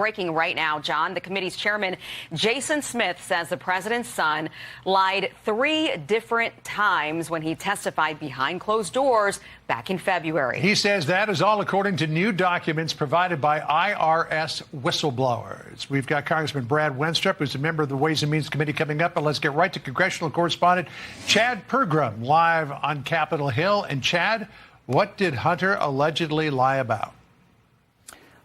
breaking right now, John. The committee's chairman, Jason Smith, says the president's son lied 3 different times when he testified behind closed doors back in February. He says that is all according to new documents provided by IRS whistleblowers. We've got Congressman Brad Wenstrup, who's a member of the Ways and Means Committee, coming up. But let's get right to congressional correspondent Chad Pergram live on Capitol Hill. And Chad, what did Hunter allegedly lie about?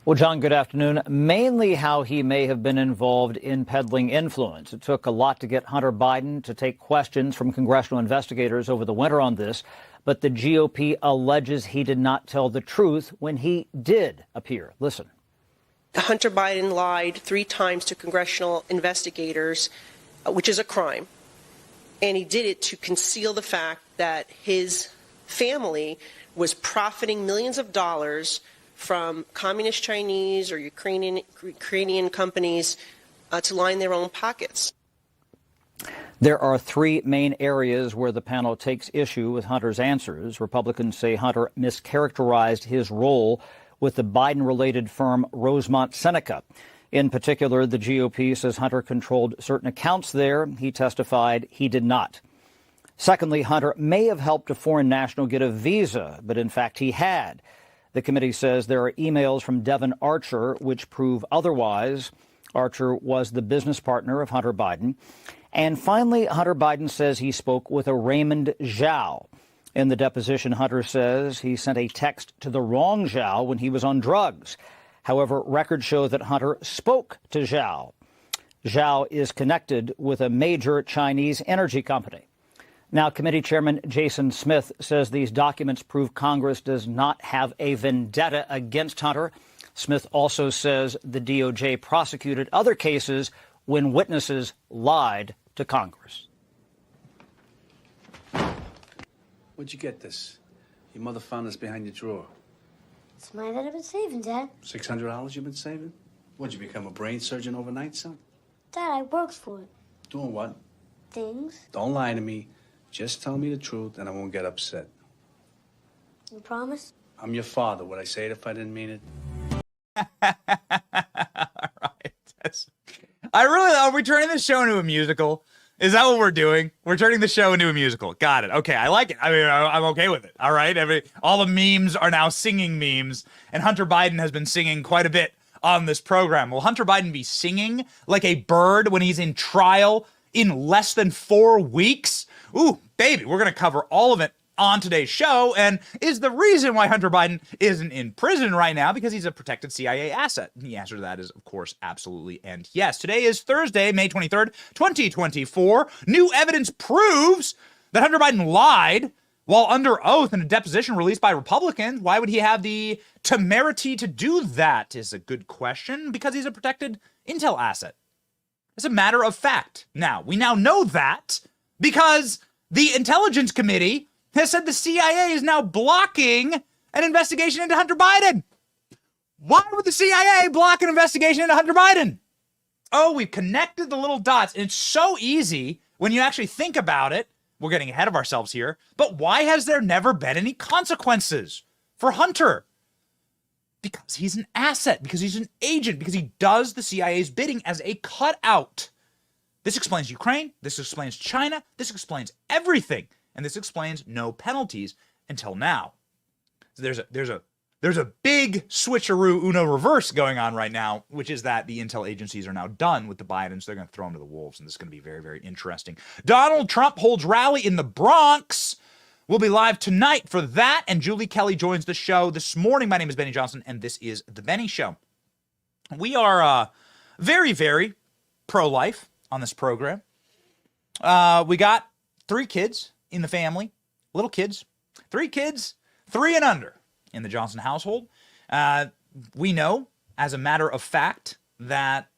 Well, John, good afternoon. Mainly how he may have been involved in peddling influence. It took a lot to get Hunter Biden to take questions from congressional investigators over the winter on this, but the GOP alleges he did not tell the truth when he did appear. Listen. Hunter Biden lied 3 times to congressional investigators, which is a crime, and he did it to conceal the fact that his family was profiting millions of dollars from communist Chinese or Ukrainian companies to line their own pockets. There are 3 main areas where the panel takes issue with Hunter's answers. Republicans say Hunter mischaracterized his role with the Biden-related firm Rosemont Seneca. In particular, the GOP says Hunter controlled certain accounts there. He testified he did not. Secondly, Hunter may have helped a foreign national get a visa, but in fact he had. The committee says there are emails from Devon Archer which prove otherwise. Archer was the business partner of Hunter Biden. And finally, Hunter Biden says he spoke with a Raymond Zhao. In the deposition, Hunter says he sent a text to the wrong Zhao when he was on drugs. However, records show that Hunter spoke to Zhao. Zhao is connected with a major Chinese energy company. Now, committee chairman Jason Smith says these documents prove Congress does not have a vendetta against Hunter. Smith also says the DOJ prosecuted other cases when witnesses lied to Congress. Where'd you get this? Your mother found this behind your drawer. It's money that I've been saving, Dad. $600 you've been saving? What'd you become, a brain surgeon overnight, son? Dad, I worked for it. Doing what? Things. Don't lie to me. Just tell me the truth and I won't get upset. You promise? I'm your father. Would I say it if I didn't mean it? All right. Are we turning this show into a musical? Is that what we're doing? We're turning the show into a musical. Got it. Okay, I like it. I mean, I'm okay with it. All right. All the memes are now singing memes, and Hunter Biden has been singing quite a bit on this program. Will Hunter Biden be singing like a bird when he's in trial in less than 4 weeks? Ooh, baby, we're going to cover all of it on today's show. And is the reason why Hunter Biden isn't in prison right now because he's a protected CIA asset? And the answer to that is, of course, absolutely and yes. Today is Thursday, May 23rd, 2024. New evidence proves that Hunter Biden lied while under oath in a deposition released by Republicans. Why would he have the temerity to do that is a good question. Because he's a protected intel asset. It's a matter of fact. Now, we now know that because the Intelligence Committee has said the CIA is now blocking an investigation into Hunter Biden. Why would the CIA block an investigation into Hunter Biden? Oh, we've connected the little dots. And it's so easy when you actually think about it. We're getting ahead of ourselves here. But why has there never been any consequences for Hunter? Because he's an asset, because he's an agent, because he does the CIA's bidding as a cutout. This explains Ukraine, this explains China, this explains everything, and this explains no penalties until now. So there's a big switcheroo Uno reverse going on right now, which is that the intel agencies are now done with the Bidens. They're going to throw them to the wolves, and this is going to be very, very interesting. Donald Trump holds rally in the Bronx. We'll be live tonight for that, and Julie Kelly joins the show this morning. My name is Benny Johnson, and this is The Benny Show. We are very, very pro-life on this program. We got 3 kids in the family, little kids, 3 kids, 3 and under in the Johnson household. We know, as a matter of fact, that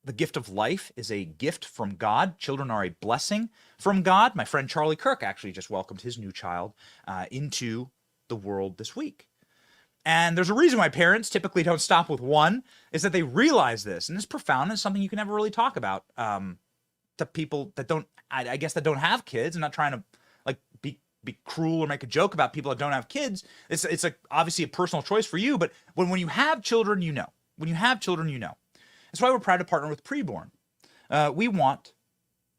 the gift of life is a gift from God. Children are a blessing from God. My friend Charlie Kirk actually just welcomed his new child into the world this week. And there's a reason why parents typically don't stop with 1, is that they realize this. And it's profound and something you can never really talk about to people that don't, I guess, that don't have kids. I'm not trying to like be cruel or make a joke about people that don't have kids. It's obviously a personal choice for you. But when you have children, you know. When you have children, you know. That's why we're proud to partner with Preborn. We want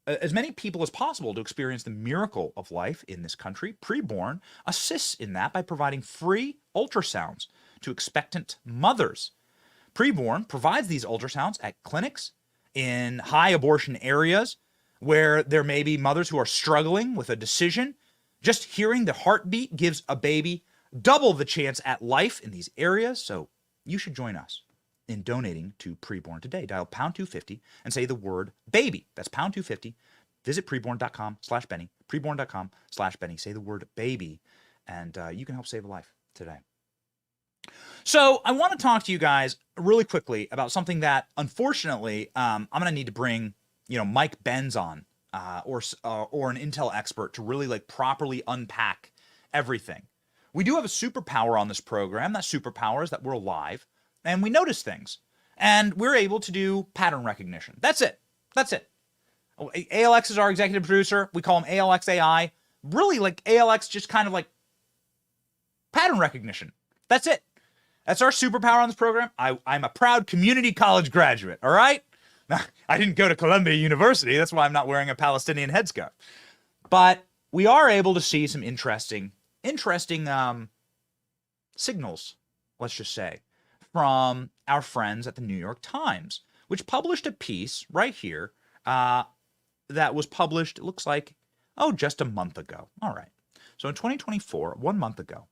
as many people as possible to experience the miracle of life in this country. Preborn assists in that by providing free ultrasounds to expectant mothers. Preborn provides these ultrasounds at clinics in high abortion areas where there may be mothers who are struggling with a decision. Just hearing the heartbeat gives a baby double the chance at life in these areas. So you should join us in donating to Preborn today. Dial pound 250 and say the word baby. That's pound 250. Visit preborn.com/Benny. Preborn.com/Benny. Say the word baby, and you can help save a life today. So I want to talk to you guys really quickly about something that, unfortunately, I'm going to need to bring, Mike Benz on, or an Intel expert to really like properly unpack everything. We do have a superpower on this program. That superpower is that we're live and we notice things, and we're able to do pattern recognition. That's it. ALX is our executive producer. We call him ALX AI. Really, like ALX, just kind of like pattern recognition. That's it. That's our superpower on this program. I'm a proud community college graduate, all right? Now, I didn't go to Columbia University. That's why I'm not wearing a Palestinian headscarf. But we are able to see some interesting signals, let's just say, from our friends at the New York Times, which published a piece right here that was published, it looks like, just a month ago. All right. So in 2024, 1 month ago,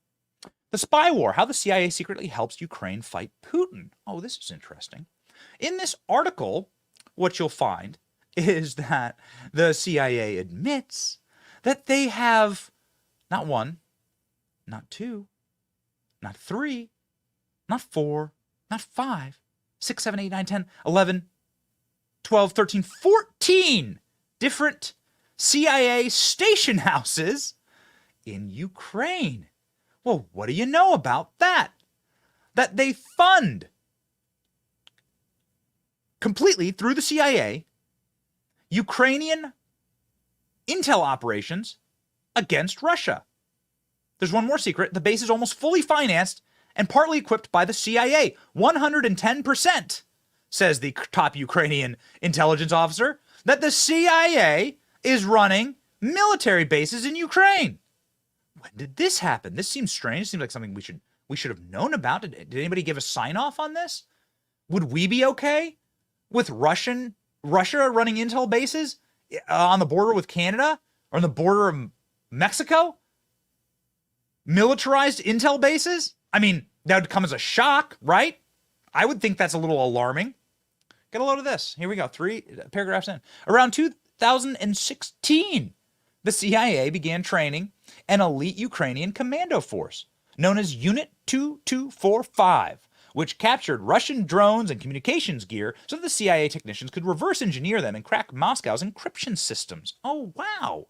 the spy war, how the CIA secretly helps Ukraine fight Putin. Oh, this is interesting. In this article, what you'll find is that the CIA admits that they have not one, not two, not three, not 4, not 5, 6, 7, 8, 9, 10, 11, 12, 13, 14 different CIA station houses in Ukraine. Well, what do you know about that? That they fund completely through the CIA Ukrainian intel operations against Russia. There's one more secret. The base is almost fully financed and partly equipped by the CIA. 110%, says the top Ukrainian intelligence officer, that the CIA is running military bases in Ukraine. When did this happen? This seems strange. It seems like something we should have known about. Did anybody give a sign off on this? Would we be okay with Russia running intel bases on the border with Canada or on the border of Mexico? Militarized intel bases? I mean, that would come as a shock, right? I would think that's a little alarming. Get a load of this. Here we go. 3 paragraphs in. Around 2016, the CIA began training an elite Ukrainian commando force known as Unit 2245, which captured Russian drones and communications gear so that the CIA technicians could reverse engineer them and crack Moscow's encryption systems. Oh, wow.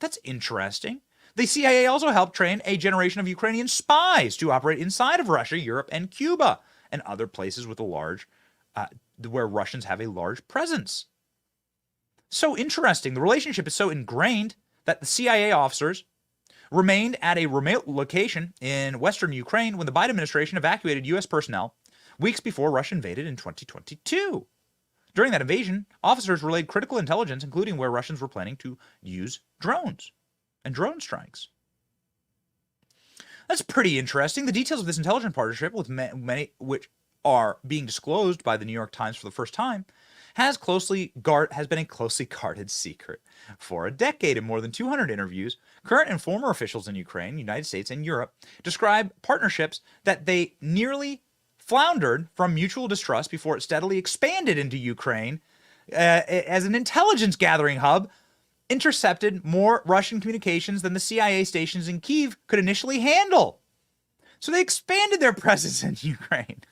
That's interesting. The CIA also helped train a generation of Ukrainian spies to operate inside of Russia, Europe, and Cuba, and other places with a large, where Russians have a large presence. So interesting. The relationship is so ingrained that the CIA officers remained at a remote location in western Ukraine when the Biden administration evacuated U.S. personnel weeks before Russia invaded in 2022. During that invasion, officers relayed critical intelligence, including where Russians were planning to use drones and drone strikes. That's pretty interesting. The details of this intelligence partnership, with many which are being disclosed by the New York Times for the first time, has been a closely guarded secret for a decade. In more than 200 interviews, current and former officials in Ukraine, United States, and Europe describe partnerships that they nearly floundered from mutual distrust before it steadily expanded into Ukraine as an intelligence gathering hub, intercepted more Russian communications than the CIA stations in Kyiv could initially handle. So they expanded their presence in Ukraine.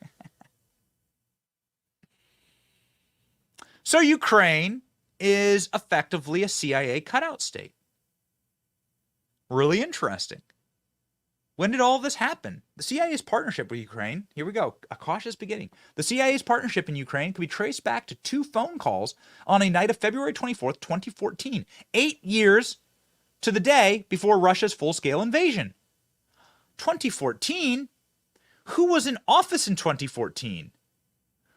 So Ukraine is effectively a CIA cutout state. Really interesting. When did all this happen? The CIA's partnership with Ukraine, here we go, a cautious beginning. The CIA's partnership in Ukraine can be traced back to 2 phone calls on a night of February 24th, 2014, 8 years to the day before Russia's full-scale invasion. 2014? Who was in office in 2014?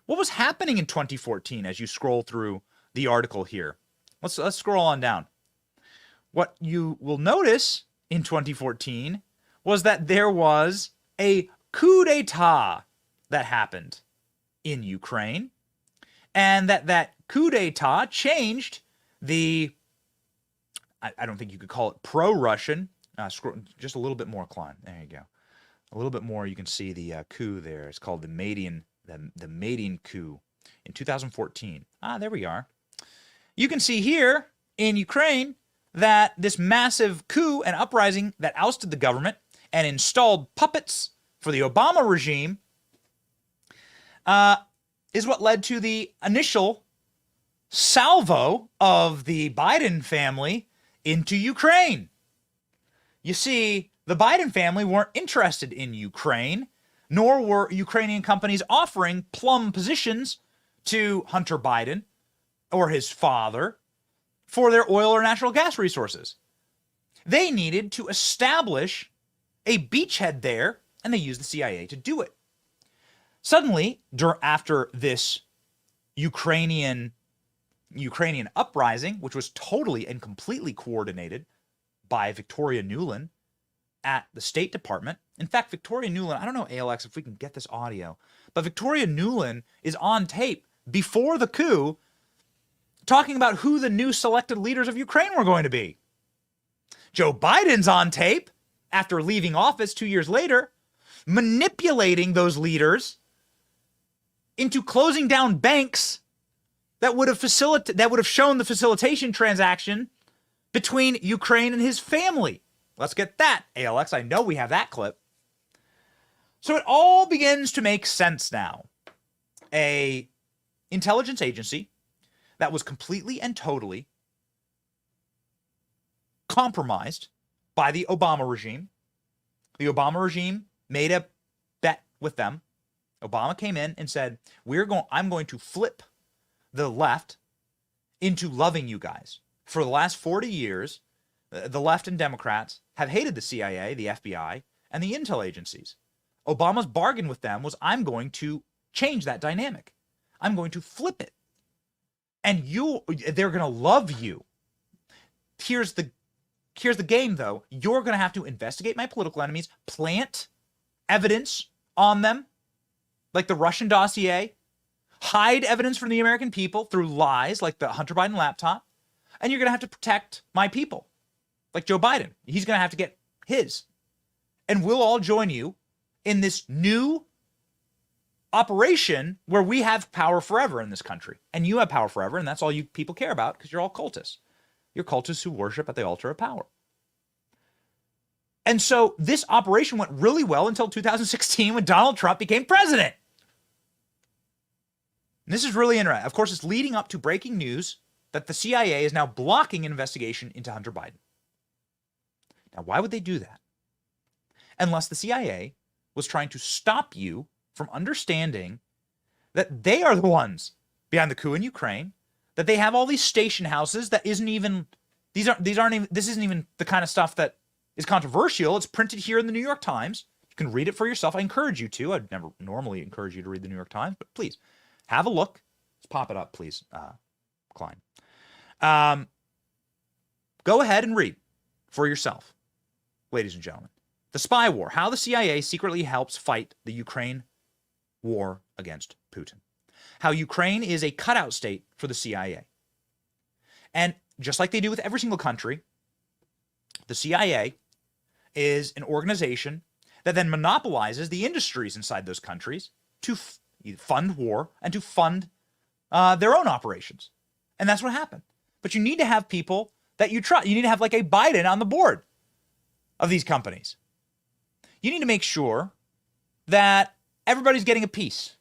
What was happening in 2014 as you scroll through the article here? Let's scroll on down. What you will notice in 2014 was that there was a coup d'etat that happened in Ukraine, and that coup d'etat changed the, I don't think you could call it pro-Russian, just a little bit more, Klein. There you go. A little bit more, you can see the coup there. It's called the Maidan coup in 2014. There we are. You can see here in Ukraine that this massive coup and uprising that ousted the government and installed puppets for the Obama regime is what led to the initial salvo of the Biden family into Ukraine. You see, the Biden family weren't interested in Ukraine, nor were Ukrainian companies offering plum positions to Hunter Biden or his father for their oil or natural gas resources. They needed to establish a beachhead there, and they used the CIA to do it. Suddenly, after this Ukrainian uprising, which was totally and completely coordinated by Victoria Nuland at the State Department. In fact, Victoria Nuland, I don't know, ALX, if we can get this audio, but Victoria Nuland is on tape before the coup talking about who the new selected leaders of Ukraine were going to be. Joe Biden's on tape after leaving office 2 years later, manipulating those leaders into closing down banks that would have shown the facilitation transaction between Ukraine and his family. Let's get that, ALX. I know we have that clip. So it all begins to make sense now. A intelligence agency that was completely and totally compromised by the Obama regime. The Obama regime made a bet with them. Obama came in and said, I'm going to flip the left into loving you guys. For the last 40 years, the left and Democrats have hated the CIA, the FBI, and the intel agencies. Obama's bargain with them was, I'm going to change that dynamic. I'm going to flip it. And they're going to love you. Here's the game, though. You're going to have to investigate my political enemies, plant evidence on them, like the Russian dossier, hide evidence from the American people through lies like the Hunter Biden laptop, and you're going to have to protect my people, like Joe Biden. He's going to have to get his. And we'll all join you in this new operation where we have power forever in this country. And you have power forever, and that's all you people care about because you're all cultists. You're cultists who worship at the altar of power. And so this operation went really well until 2016 when Donald Trump became president. And this is really interesting. Of course, it's leading up to breaking news that the CIA is now blocking an investigation into Hunter Biden. Now, why would they do that? Unless the CIA was trying to stop you from understanding that they are the ones behind the coup in Ukraine, that they have all these station houses that isn't even, this isn't even the kind of stuff that is controversial. It's printed here in the New York Times. You can read it for yourself. I encourage you to. I'd never normally encourage you to read the New York Times, but please have a look. Let's pop it up, please, Klein. Go ahead and read for yourself, ladies and gentlemen. The Spy War, how the CIA secretly helps fight the Ukraine war against Putin. How Ukraine is a cutout state for the CIA. And just like they do with every single country, the CIA is an organization that then monopolizes the industries inside those countries to fund war and to fund their own operations. And that's what happened. But you need to have people that you trust. You need to have like a Biden on the board of these companies. You need to make sure that everybody's getting a piece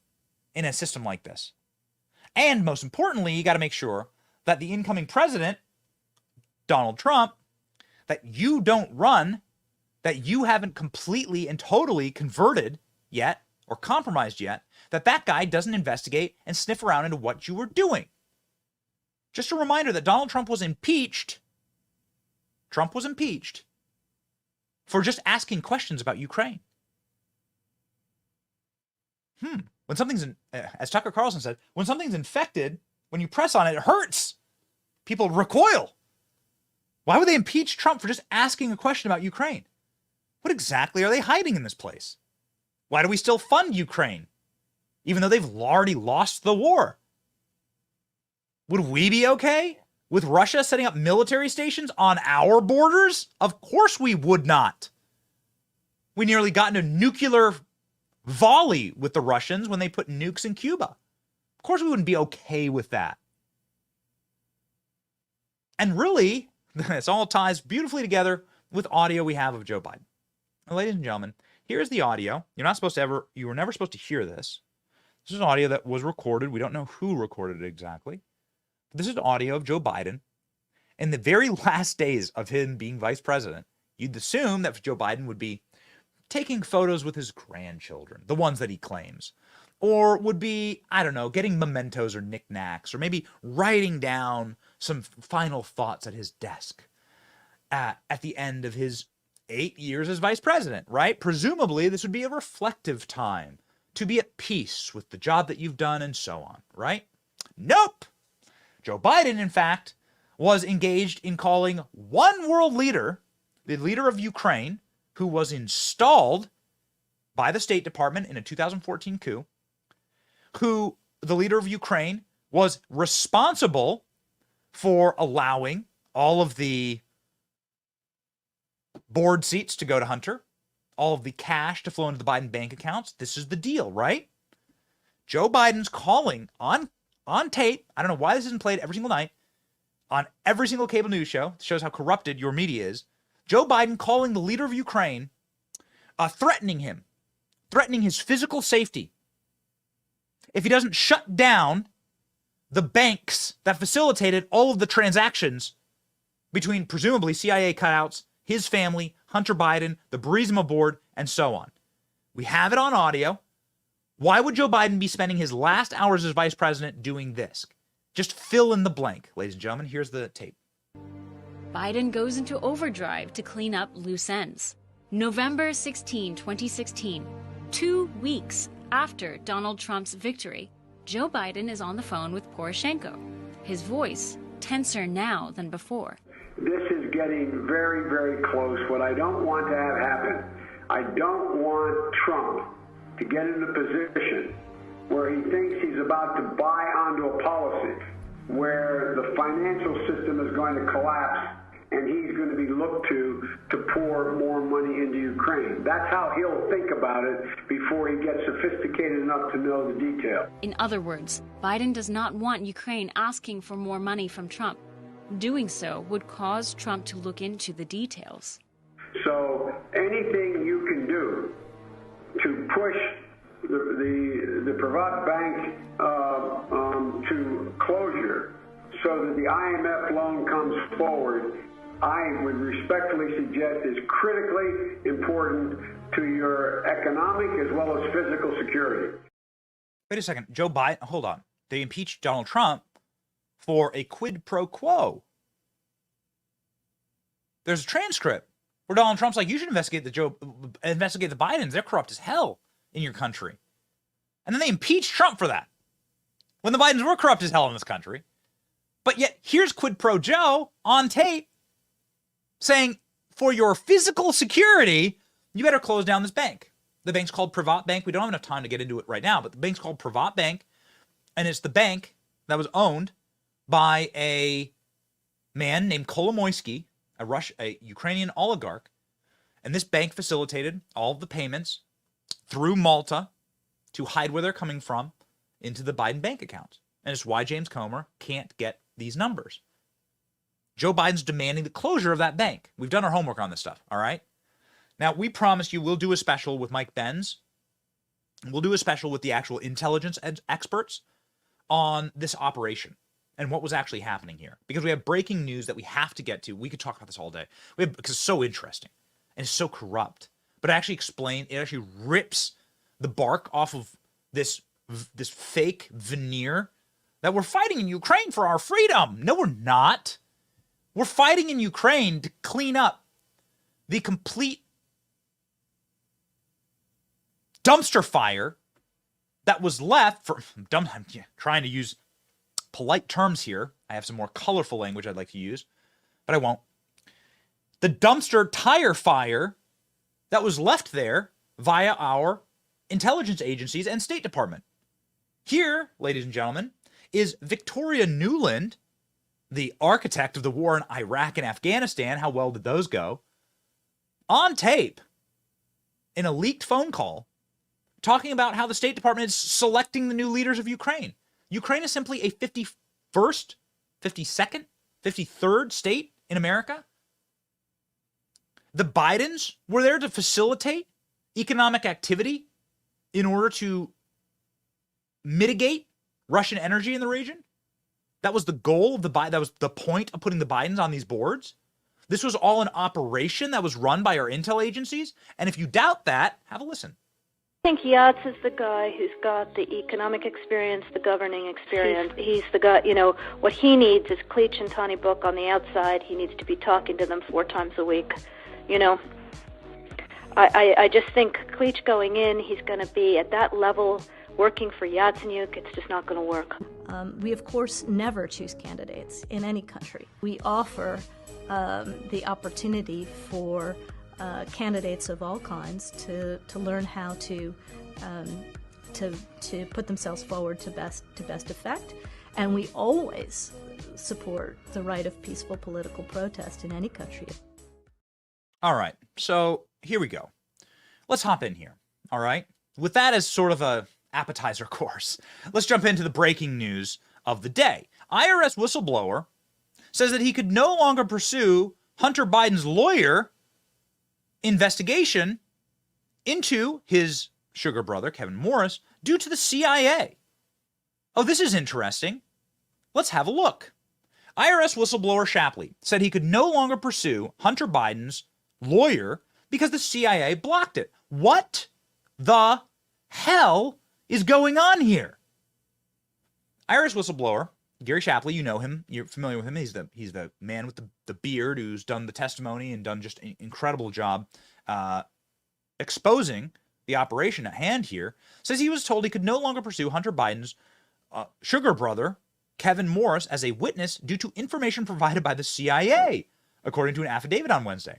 in a system like this. And most importantly, you got to make sure that the incoming president, Donald Trump, that you don't run, that you haven't completely and totally converted yet or compromised yet, that guy doesn't investigate and sniff around into what you were doing. Just a reminder that Donald Trump was impeached. Trump was impeached for just asking questions about Ukraine. When something's, as Tucker Carlson said, when something's infected, when you press on it, it hurts. People recoil. Why would they impeach Trump for just asking a question about Ukraine? What exactly are they hiding in this place? Why do we still fund Ukraine, even though they've already lost the war? Would we be okay with Russia setting up military stations on our borders? Of course we would not. We nearly got into nuclear volley with the Russians when they put nukes in Cuba. Of course we wouldn't be okay with that. And really, this all ties beautifully together with audio we have of Joe Biden. Now, ladies and gentlemen, here's the audio. You were never supposed to hear this. This is audio that was recorded. We don't know who recorded it exactly. But this is audio of Joe Biden. In the very last days of him being vice president, you'd assume that Joe Biden would be taking photos with his grandchildren, the ones that he claims, or would be, I don't know, getting mementos or knickknacks, or maybe writing down some final thoughts at his desk at the end of his 8 years as vice president, right? Presumably, this would be a reflective time to be at peace with the job that you've done and so on, right? Nope. Joe Biden, in fact, was engaged in calling one world leader, the leader of Ukraine, who was installed by the State Department in a 2014 coup, who the leader of Ukraine was responsible for allowing all of the board seats to go to Hunter, all of the cash to flow into the Biden bank accounts. This is the deal, right? Joe Biden's calling on tape. I don't know why this isn't played every single night on every single cable news show. It shows how corrupted your media is. Joe Biden calling the leader of Ukraine, threatening him, threatening his physical safety. If he doesn't shut down the banks that facilitated all of the transactions between presumably CIA cutouts, his family, Hunter Biden, the Burisma board, and so on. We have it on audio. Why would Joe Biden be spending his last hours as vice president doing this? Just fill in the blank, ladies and gentlemen. Here's the tape. Biden goes into overdrive to clean up loose ends. November 16, 2016, 2 weeks after Donald Trump's victory, Joe Biden is on the phone with Poroshenko. His voice tenser now than before. This is getting very, very close. What I don't want to have happen, I don't want Trump to get in a position where he thinks he's about to buy onto a policy where the financial system is going to collapse and he's going to be looked to pour more money into Ukraine. That's how he'll think about it before he gets sophisticated enough to know the detail. In other words, Biden does not want Ukraine asking for more money from Trump. Doing so would cause Trump to look into the details. So anything you can do to push the Privat Bank to closure so that the IMF loan comes forward, I would respectfully suggest is critically important to your economic as well as physical security. Wait a second. Joe Biden, hold on. They impeached Donald Trump for a quid pro quo. There's a transcript where Donald Trump's like, you should investigate the Bidens. They're corrupt as hell in your country. And then they impeached Trump for that when the Bidens were corrupt as hell in this country. But yet here's quid pro Joe on tape saying, for your physical security, you better close down this bank. The bank's called Privat Bank. We don't have enough time to get into it right now, but the bank's called Privat Bank, and it's the bank that was owned by a man named Kolomoisky, a Ukrainian oligarch, and this bank facilitated all of the payments through Malta to hide where they're coming from into the Biden bank accounts. And it's why James Comer can't get these numbers. Joe Biden's demanding the closure of that bank. We've done our homework on this stuff, all right? Now, we promised you we'll do a special with Mike Benz. We'll do a special with the actual intelligence experts on this operation and what was actually happening here. Because we have breaking news that we have to get to. We could talk about this all day. Because it's so interesting and it's so corrupt. But it actually rips the bark off of this fake veneer that we're fighting in Ukraine for our freedom. No, we're not. We're fighting in Ukraine to clean up the complete dumpster fire that was left for I'm trying to use polite terms here. I have some more colorful language I'd like to use, but I won't. The dumpster tire fire that was left there via our intelligence agencies and State Department. Here, ladies and gentlemen, is Victoria Nuland, the architect of the war in Iraq and Afghanistan. How well did those go? On tape, in a leaked phone call, talking about how the State Department is selecting the new leaders of Ukraine. Ukraine is simply a 51st, 52nd, 53rd state in America. The Bidens were there to facilitate economic activity in order to mitigate Russian energy in the region. That was the goal of that was the point of putting the Bidens on these boards. This was all an operation that was run by our intel agencies. And if you doubt that, have a listen. I think Yats is the guy who's got the economic experience, the governing experience. He's the guy, what he needs is Cleach and Tony Book on the outside. He needs to be talking to them 4 times a week. I just think Cleach going in, he's going to be at that level working for Yatsenyuk. It's just not going to work. We, of course, never choose candidates in any country. We offer the opportunity for candidates of all kinds to learn how to put themselves forward to best effect, and we always support the right of peaceful political protest in any country. All right, so here we go. Let's hop in here. All right, with that as sort of a appetizer course, let's jump into the breaking news of the day. IRS whistleblower says that he could no longer pursue Hunter Biden's lawyer investigation into his sugar brother, Kevin Morris, due to the CIA. Oh, this is interesting. Let's have a look. IRS whistleblower Shapley said he could no longer pursue Hunter Biden's lawyer because the CIA blocked it. What the hell is going on here? IRS whistleblower Gary Shapley, you know him. You're familiar with him. He's the man with the beard who's done the testimony and done just an incredible job exposing the operation at hand here. Says he was told he could no longer pursue Hunter Biden's sugar brother, Kevin Morris, as a witness due to information provided by the CIA, according to an affidavit on Wednesday.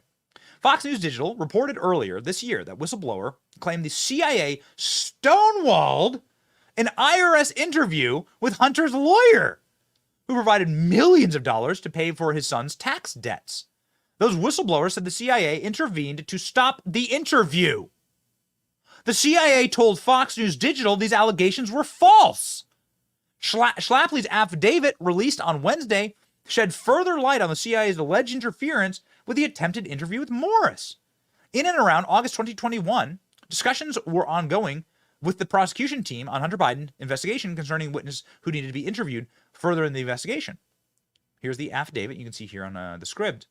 Fox News Digital reported earlier this year that whistleblower claimed the CIA stonewalled an IRS interview with Hunter's lawyer, who provided millions of dollars to pay for his son's tax debts. Those whistleblowers said the CIA intervened to stop the interview. The CIA told Fox News Digital these allegations were false. Schlafly's affidavit, released on Wednesday, shed further light on the CIA's alleged interference with the attempted interview with Morris. In and around August 2021, discussions were ongoing with the prosecution team on Hunter Biden investigation concerning witnesses who needed to be interviewed further in the investigation. Here's the affidavit you can see here on the script.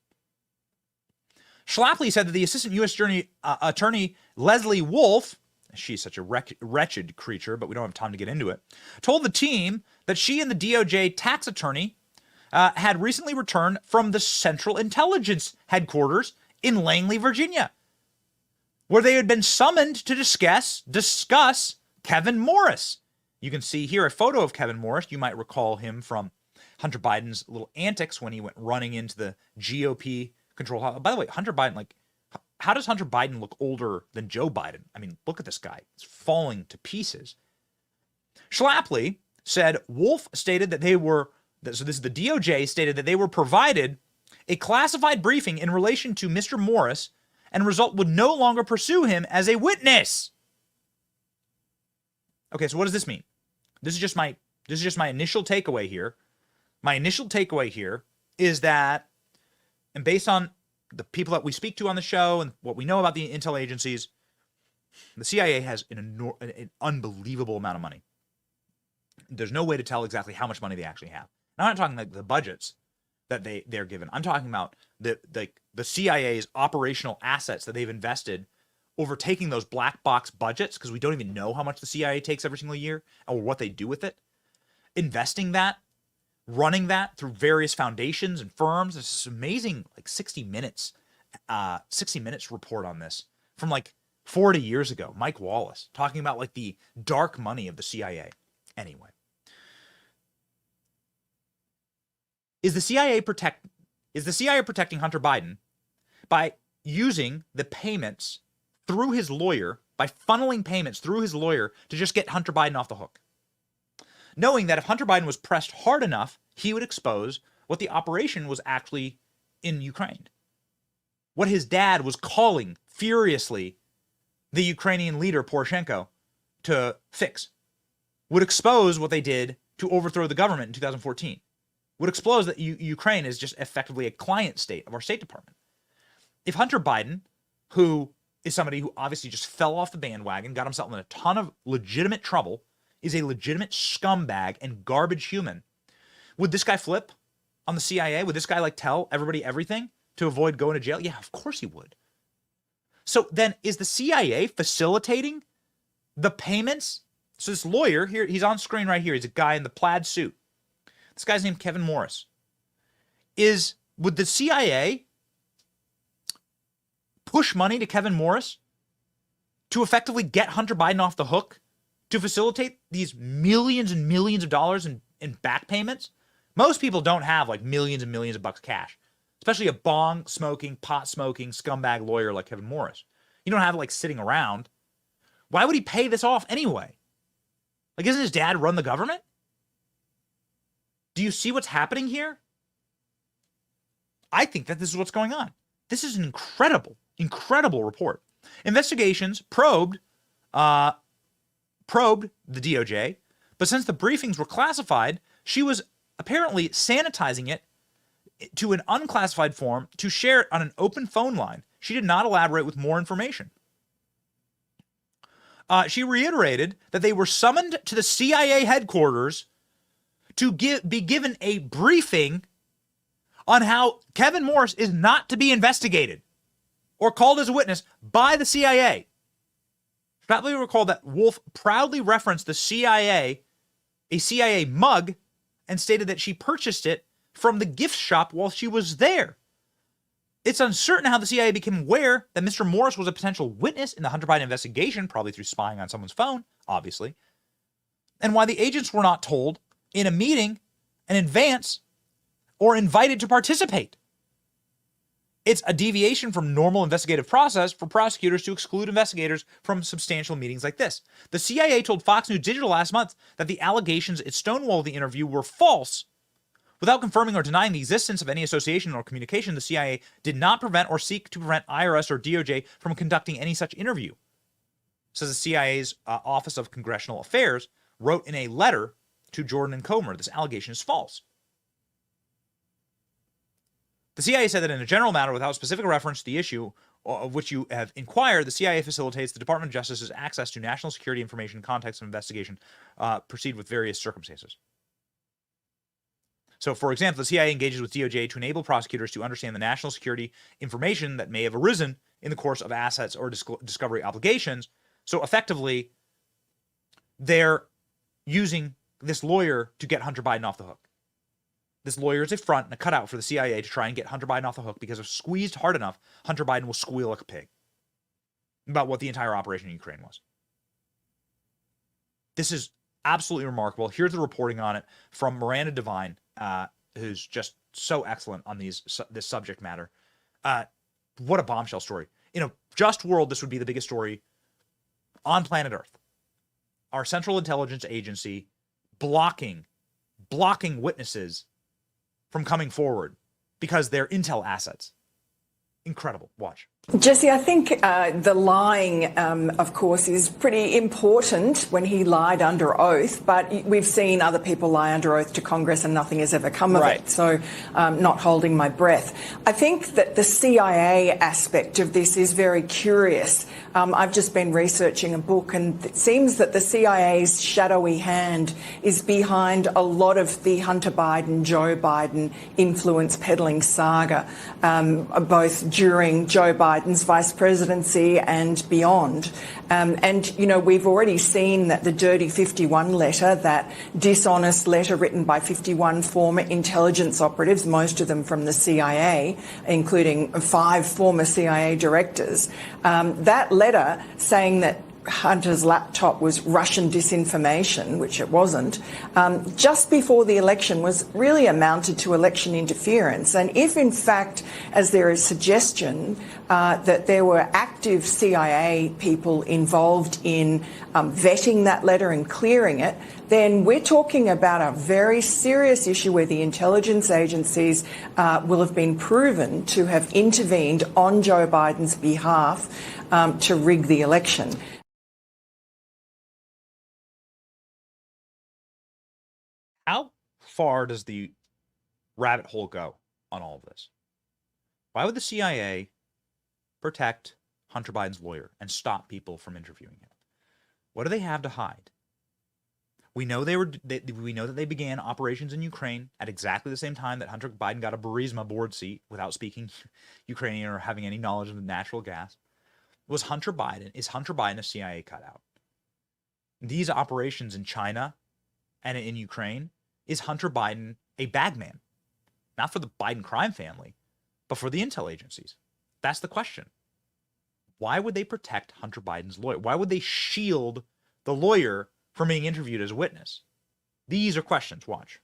Schlafly said that the assistant U.S. attorney Leslie Wolf, she's such a wretched creature, but we don't have time to get into it, told the team that she and the DOJ tax attorney had recently returned from the Central Intelligence headquarters in Langley, Virginia, where they had been summoned to discuss Kevin Morris. You can see here a photo of Kevin Morris. You might recall him from Hunter Biden's little antics when he went running into the GOP control house. By the way, Hunter Biden, how does Hunter Biden look older than Joe Biden? I mean, look at this guy. He's falling to pieces. Schlafly said Wolf stated that so this is the DOJ, stated that they were provided a classified briefing in relation to Mr. Morris, and result would no longer pursue him as a witness. Okay, so what does this mean? This is just my initial takeaway here. My initial takeaway here is that, and based on the people that we speak to on the show and what we know about the intel agencies, the CIA has an unbelievable amount of money. There's no way to tell exactly how much money they actually have. Now, I'm not talking like the budgets that they're given. I'm talking about the CIA's operational assets that they've invested over taking those black box budgets, because we don't even know how much the CIA takes every single year or what they do with it. Investing that, running that through various foundations and firms. This is amazing, 60 Minutes report on this from 40 years ago, Mike Wallace, talking about like the dark money of the CIA. Anyway, is the CIA protecting Hunter Biden by using the payments through his lawyer, by funneling payments through his lawyer to just get Hunter Biden off the hook? Knowing that if Hunter Biden was pressed hard enough, he would expose what the operation was actually in Ukraine. What his dad was calling furiously the Ukrainian leader, Poroshenko, to fix. Would expose what they did to overthrow the government in 2014. Would expose that Ukraine is just effectively a client state of our State Department. If Hunter Biden, who is somebody who obviously just fell off the bandwagon, got himself in a ton of legitimate trouble, is a legitimate scumbag and garbage human, would this guy flip on the CIA? Would this guy like tell everybody everything to avoid going to jail? Yeah, of course he would. So then is the CIA facilitating the payments? So this lawyer here, he's on screen right here. He's a guy in the plaid suit. This guy's named Kevin Morris. Would the CIA push money to Kevin Morris to effectively get Hunter Biden off the hook, to facilitate these millions and millions of dollars in back payments? Most people don't have like millions and millions of bucks cash, especially a bong-smoking, pot-smoking, scumbag lawyer like Kevin Morris. You don't have it like sitting around. Why would he pay this off anyway? Like, isn't his dad run the government? Do you see what's happening here? I think that this is what's going on. This is an incredible, incredible report. Investigations probed the DOJ, but since the briefings were classified, she was apparently sanitizing it to an unclassified form to share it on an open phone line. She did not elaborate with more information. She reiterated that they were summoned to the CIA headquarters to be given a briefing on how Kevin Morris is not to be investigated or called as a witness by the CIA. Probably recall that Wolf proudly referenced the CIA, a CIA mug, and stated that she purchased it from the gift shop while she was there. It's uncertain how the CIA became aware that Mr. Morris was a potential witness in the Hunter Biden investigation, probably through spying on someone's phone, obviously, and why the agents were not told in a meeting in advance or invited to participate. It's a deviation from normal investigative process for prosecutors to exclude investigators from substantial meetings like this. The CIA told Fox News Digital last month that the allegations it stonewalled the interview were false. Without confirming or denying the existence of any association or communication, the CIA did not prevent or seek to prevent IRS or DOJ from conducting any such interview. Says the CIA's Office of Congressional Affairs wrote in a letter to Jordan and Comer, this allegation is false. The CIA said that in a general matter, without specific reference to the issue of which you have inquired, the CIA facilitates the Department of Justice's access to national security information in context of investigation, proceed with various circumstances. So, for example, the CIA engages with DOJ to enable prosecutors to understand the national security information that may have arisen in the course of assets or discovery obligations. So, effectively, they're using this lawyer to get Hunter Biden off the hook. This lawyer is a front and a cutout for the CIA to try and get Hunter Biden off the hook, because if squeezed hard enough, Hunter Biden will squeal like a pig about what the entire operation in Ukraine was. This is absolutely remarkable. Here's the reporting on it from Miranda Devine, who's just so excellent on this subject matter. What a bombshell story. In a just world, this would be the biggest story on planet Earth. Our Central Intelligence Agency blocking witnesses from coming forward because they're intel assets. Incredible. Watch. Jesse, I think the lying, of course, is pretty important when he lied under oath, but we've seen other people lie under oath to Congress and nothing has ever come of it, so not holding my breath. I think that the CIA aspect of this is very curious. I've just been researching a book, and it seems that the CIA's shadowy hand is behind a lot of the Hunter Biden, Joe Biden influence peddling saga, both during Joe Biden Biden's vice presidency and beyond. And, you know, we've already seen that the Dirty 51 letter, that dishonest letter written by 51 former intelligence operatives, most of them from the CIA, including 5 former CIA directors, that letter saying that Hunter's laptop was Russian disinformation, which it wasn't, just before the election was really amounted to election interference. And if, in fact, as there is suggestion that there were active CIA people involved in vetting that letter and clearing it, then we're talking about a very serious issue where the intelligence agencies will have been proven to have intervened on Joe Biden's behalf to rig the election. How far does the rabbit hole go on all of this? Why would the CIA protect Hunter Biden's lawyer and stop people from interviewing him? What do they have to hide? We know we know that they began operations in Ukraine at exactly the same time that Hunter Biden got a Burisma board seat without speaking Ukrainian or having any knowledge of the natural gas. Is Hunter Biden a CIA cutout? These operations in China and in Ukraine, is Hunter Biden a bagman? Not for the Biden crime family, but for the intel agencies. That's the question. Why would they protect Hunter Biden's lawyer? Why would they shield the lawyer from being interviewed as a witness? These are questions. Watch.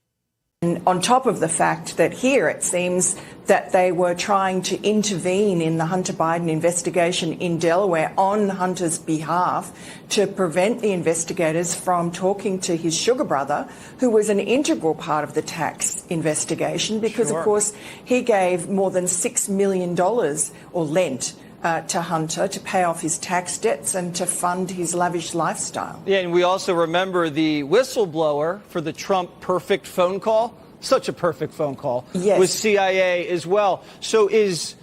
And on top of the fact that here it seems that they were trying to intervene in the Hunter Biden investigation in Delaware on Hunter's behalf to prevent the investigators from talking to his sugar brother, who was an integral part of the tax investigation because, of course, he gave more than $6 million or lent to Hunter to pay off his tax debts and to fund his lavish lifestyle. Yeah, and we also remember the whistleblower for the Trump perfect phone call. Such a perfect phone call. Yes. With CIA as well. So is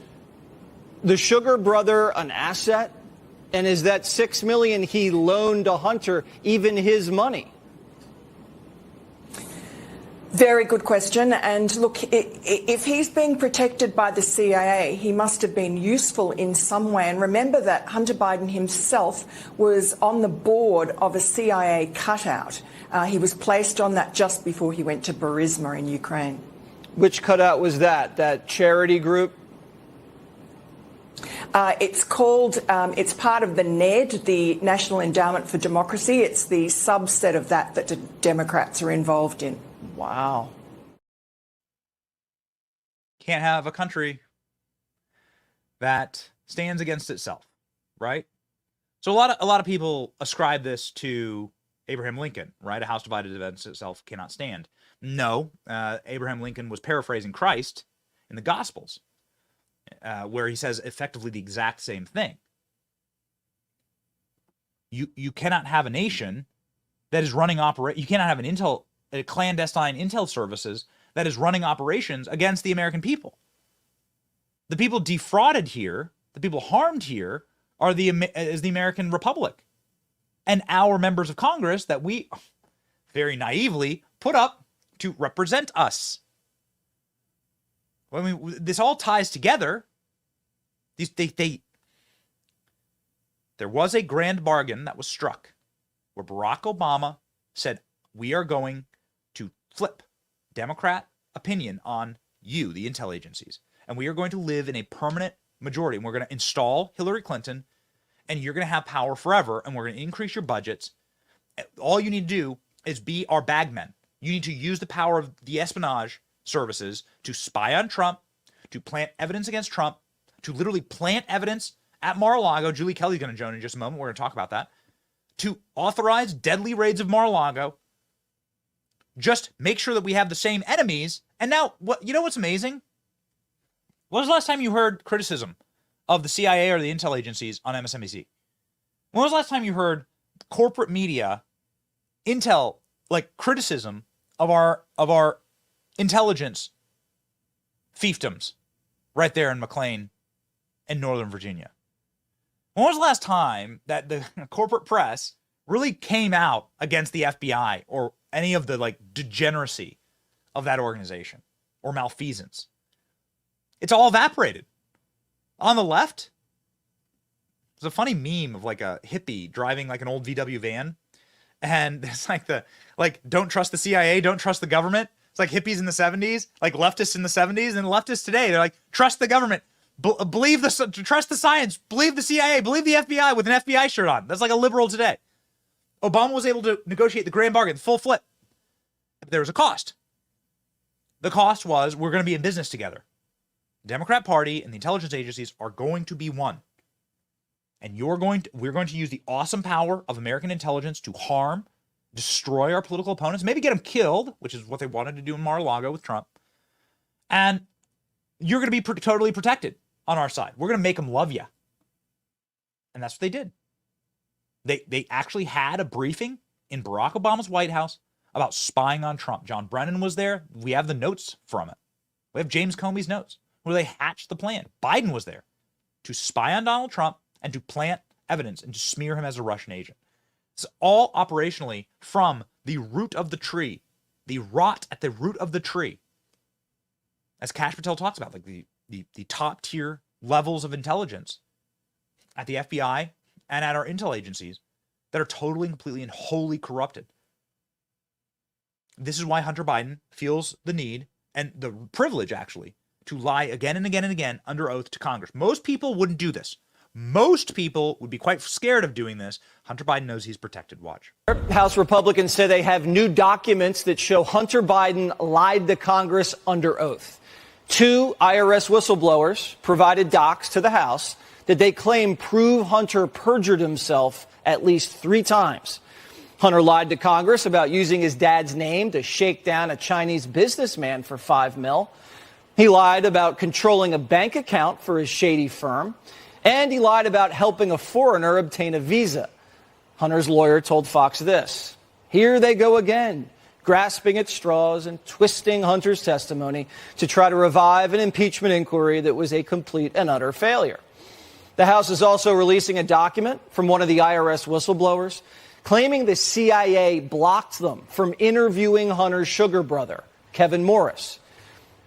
the sugar brother an asset? And is that $6 million he loaned to Hunter even his money? Very good question. And look, if he's being protected by the CIA, he must have been useful in some way. And remember that Hunter Biden himself was on the board of a CIA cutout. He was placed on that just before he went to Burisma in Ukraine. Which cutout was that? That charity group? It's called, it's part of the NED, the National Endowment for Democracy. It's the subset of that the Democrats are involved in. Wow. Can't have a country that stands against itself, right? So a lot of people ascribe this to Abraham Lincoln, right? A house divided against itself cannot stand. No, Abraham Lincoln was paraphrasing Christ in the Gospels, where he says effectively the exact same thing. You cannot have a nation that is running you cannot have a clandestine intel services that is running operations against the American people. The people defrauded here, the people harmed here, is the American Republic and our members of Congress that we very naively put up to represent us. I mean, this all ties together. There was a grand bargain that was struck where Barack Obama said, we are going to flip Democrat opinion on you, the intel agencies, and we are going to live in a permanent majority, and we're going to install Hillary Clinton, and you're going to have power forever, and we're going to increase your budgets. All you need to do is be our bagmen. You need to use the power of the espionage services to spy on Trump, to plant evidence against Trump, to literally plant evidence at Mar-a-Lago. Julie Kelly's going to join in just a moment. We're going to talk about that. To authorize deadly raids of Mar-a-Lago. Just make sure that we have the same enemies. And now, what's amazing? When was the last time you heard criticism of the CIA or the intel agencies on MSNBC? When was the last time you heard corporate media, intel, criticism of our intelligence fiefdoms right there in McLean in Northern Virginia? When was the last time that the corporate press really came out against the FBI or any of the degeneracy of that organization or malfeasance? It's all evaporated. On the left, There's a funny meme of like a hippie driving like an old VW van. And it's like don't trust the CIA, don't trust the government. It's like hippies in the 70s, like leftists in the 70s, and leftists today. They're like, trust the government, trust the science, believe the CIA, believe the FBI with an FBI shirt on. That's like a liberal today. Obama was able to negotiate the grand bargain, full flip. But there was a cost. The cost was we're going to be in business together. The Democrat Party and the intelligence agencies are going to be one. And we're going to use the awesome power of American intelligence to harm, destroy our political opponents, maybe get them killed, which is what they wanted to do in Mar-a-Lago with Trump. And you're going to be totally protected on our side. We're going to make them love you. And that's what they did. They actually had a briefing in Barack Obama's White House about spying on Trump. John Brennan was there. We have the notes from it. We have James Comey's notes where they hatched the plan. Biden was there to spy on Donald Trump and to plant evidence and to smear him as a Russian agent. It's all operationally from the root of the tree, the rot at the root of the tree. As Kash Patel talks about, like the top tier levels of intelligence at the FBI and at our intel agencies that are totally, completely, and wholly corrupted. This is why Hunter Biden feels the need and the privilege, actually, to lie again and again and again under oath to Congress. Most people wouldn't do this. Most people would be quite scared of doing this. Hunter Biden knows he's protected. Watch. House Republicans say they have new documents that show Hunter Biden lied to Congress under oath. 2 IRS whistleblowers provided docs to the House that they claim prove Hunter perjured himself at least 3 times. Hunter lied to Congress about using his dad's name to shake down a Chinese businessman for $5 million. He lied about controlling a bank account for his shady firm. And he lied about helping a foreigner obtain a visa. Hunter's lawyer told Fox this: "Here they go again, grasping at straws and twisting Hunter's testimony to try to revive an impeachment inquiry that was a complete and utter failure." The House is also releasing a document from one of the IRS whistleblowers claiming the CIA blocked them from interviewing Hunter's sugar brother, Kevin Morris.